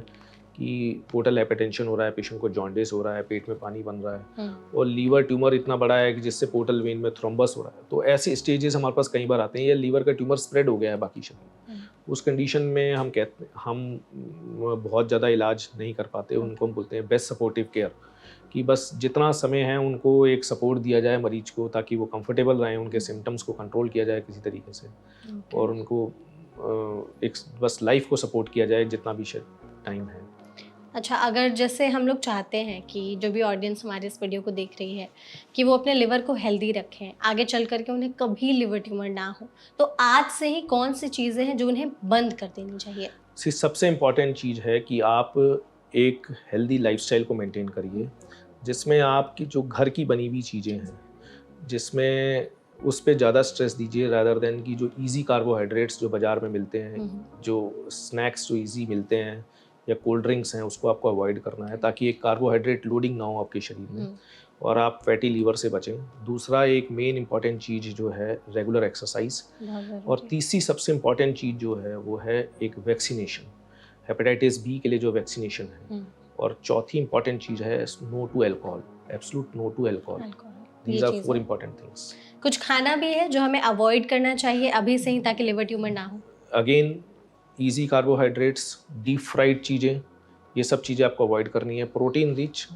कि पोर्टल हाइपरटेंशन हो रहा है, पेशेंट को जॉन्डिस हो रहा है, पेट में पानी बन रहा है और लीवर ट्यूमर इतना बड़ा है कि जिससे पोर्टल वेन में थ्रोम्बस हो रहा है। तो ऐसे स्टेजेस हमारे पास कई बार आते हैं, या लीवर का ट्यूमर स्प्रेड हो गया है बाकी शरीर। उस कंडीशन में हम बहुत ज़्यादा इलाज नहीं कर पाते, उनको हम बोलते हैं बेस्ट सपोर्टिव केयर, कि बस जितना समय है उनको एक सपोर्ट दिया जाए मरीज को ताकि वो कंफर्टेबल रहें, उनके सिम्टम्स को कंट्रोल किया जाए किसी तरीके से और उनको एक बस लाइफ को सपोर्ट किया जाए जितना भी टाइम है। अच्छा, अगर जैसे हम लोग चाहते हैं कि जो भी ऑडियंस हमारे इस वीडियो को देख रही है कि वो अपने लिवर को हेल्दी रखें, आगे चल करके उन्हें कभी लिवर ट्यूमर ना हो, तो आज से ही कौन सी चीज़ें हैं जो उन्हें बंद कर देनी चाहिए? सबसे इम्पॉर्टेंट चीज़ है कि आप एक हेल्दी लाइफस्टाइल को मेंटेन करिए जिसमें आपकी जो घर की बनी हुई चीज़ें हैं, जिसमें उस पर ज़्यादा स्ट्रेस दीजिए रादर देन कि जो इजी कार्बोहाइड्रेट्स जो बाज़ार में मिलते हैं, जो स्नैक्स जो इजी मिलते हैं या कोल्ड ड्रिंक्स हैं, उसको आपको अवॉइड करना है ताकि एक कार्बोहाइड्रेट लोडिंग ना हो आपके शरीर में और आप फैटी लीवर से बचें। दूसरा एक मेन इंपॉर्टेंट चीज़ जो है रेगुलर एक्सरसाइज, और तीसरी सबसे इम्पॉर्टेंट चीज़ जो है वो है एक वैक्सीनेशन, हेपेटाइटिस बी के लिए जो वैक्सीनेशन है। और चौथी इंपॉर्टेंट चीज़ है no to alcohol, absolute no to alcohol. These are 4 important things. कुछ खाना भी है जो हमें अवॉइड करना चाहिए अभी से ही ताकि लिवर ट्यूमर ना हो? Again easy carbohydrates, deep fried चीज़ें, ये सब चीज़ें आपको अवॉइड करनी है। प्रोटीन रिच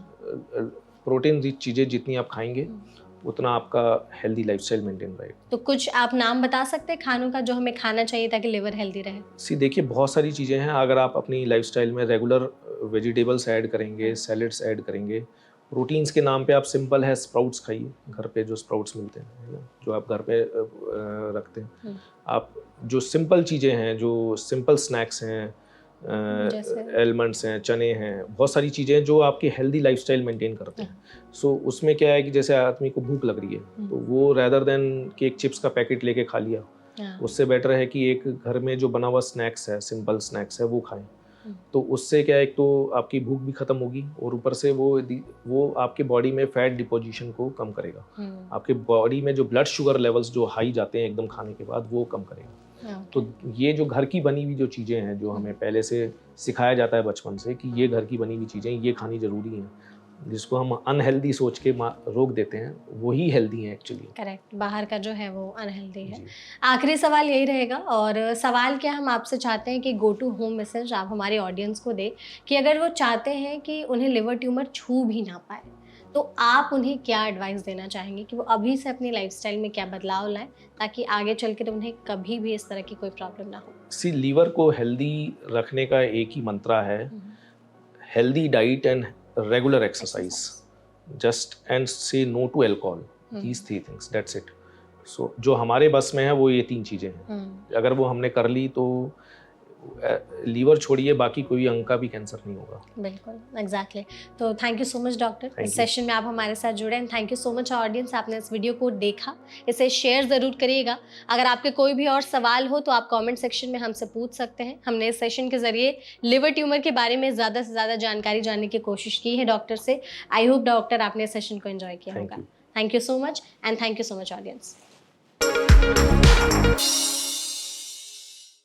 चीज़ें जितनी आप खाएंगे उतना आपका हेल्दी लाइफस्टाइल मेंटेन रहेगा। तो कुछ आप नाम बता सकते हैं खानों का जो हमें खाना चाहिए ताकि लिवर हेल्दी रहे? देखिए बहुत सारी चीज़ें हैं। अगर आप अपनी लाइफस्टाइल में रेगुलर वेजिटेबल्स ऐड करेंगे, सैलेड्स ऐड करेंगे, प्रोटीन्स के नाम पे आप सिंपल है स्प्राउट्स खाइए, घर पे जो स्प्राउट्स मिलते हैं, है ना, जो आप घर पे रखते हैं। आप जो सिंपल चीज़ें हैं, जो सिंपल स्नैक्स हैं, एलमंड्स हैं, चने हैं, बहुत सारी चीज़ें जो आपकी हेल्दी लाइफस्टाइल मेंटेन करते हैं। सो उसमें क्या है कि जैसे आदमी को भूख लग रही है तो वो रैदर देन कि एक चिप्स का पैकेट लेके खा लिया, उससे बेटर है कि एक घर में जो बना हुआ स्नैक्स है, सिंपल स्नैक्स है, वो खाएं। तो उससे क्या है, एक तो आपकी भूख भी खत्म होगी और ऊपर से वो आपके बॉडी में फैट डिपोजिशन को कम करेगा। आपके बॉडी में जो ब्लड शुगर लेवल्स जो हाई जाते हैं एकदम खाने के बाद, वो कम करेगा। तो ये जो घर की बनी हुई जो चीज़ें हैं, जो हमें पहले से सिखाया जाता है बचपन से कि ये घर की बनी हुई चीज़ें ये खानी ज़रूरी हैं, जिसको हम अनहेल्दी सोच के रोक देते हैं, वही हेल्दी हैं एक्चुअली। करेक्ट, बाहर का जो है वो अनहेल्दी है। आखिरी सवाल यही रहेगा, और सवाल क्या हम आपसे चाहते हैं कि गो टू होम मैसेज आप हमारे ऑडियंस को दे कि अगर वो चाहते हैं कि उन्हें लिवर ट्यूमर छू भी ना पाए तो आप उन्हें क्या एडवाइस देना चाहेंगे कि वो अभी से अपनी लाइफस्टाइल में क्या बदलाव लाएं ताकि आगे चल के उन्हें कभी भी इस तरह की कोई प्रॉब्लम ना हो? लीवर को हेल्दी रखने का एक ही मंत्रा है, healthy diet and regular exercise, just and say no to alcohol, these 3 things, that's it. So जो हमारे बस में है वो ये 3 चीज़ें हैं। अगर वो हमने कर ली तो लीवर छोड़िए बाकी कोई अंग का भी कैंसर नहीं होगा। बिल्कुल, एग्जैक्टली। तो thank you so much doctor, इस सेशन में आप हमारे साथ जुड़े, and thank you so much audience, आपने इस वीडियो को देखा, इसे शेयर ज़रूर करिएगा। अगर आपके कोई भी और सवाल हो तो आप कमेंट सेक्शन में हमसे पूछ सकते हैं। हमने इस सेशन के ज़रिए लिवर ट्यूमर के बारे में ज़्यादा से ज़्यादा जानकारी जानने की कोशिश की है डॉक्टर से। आई होप डॉक्टर आपने इस सेशन को एंजॉय किया होगा। Thank you so much, and thank you so much audience.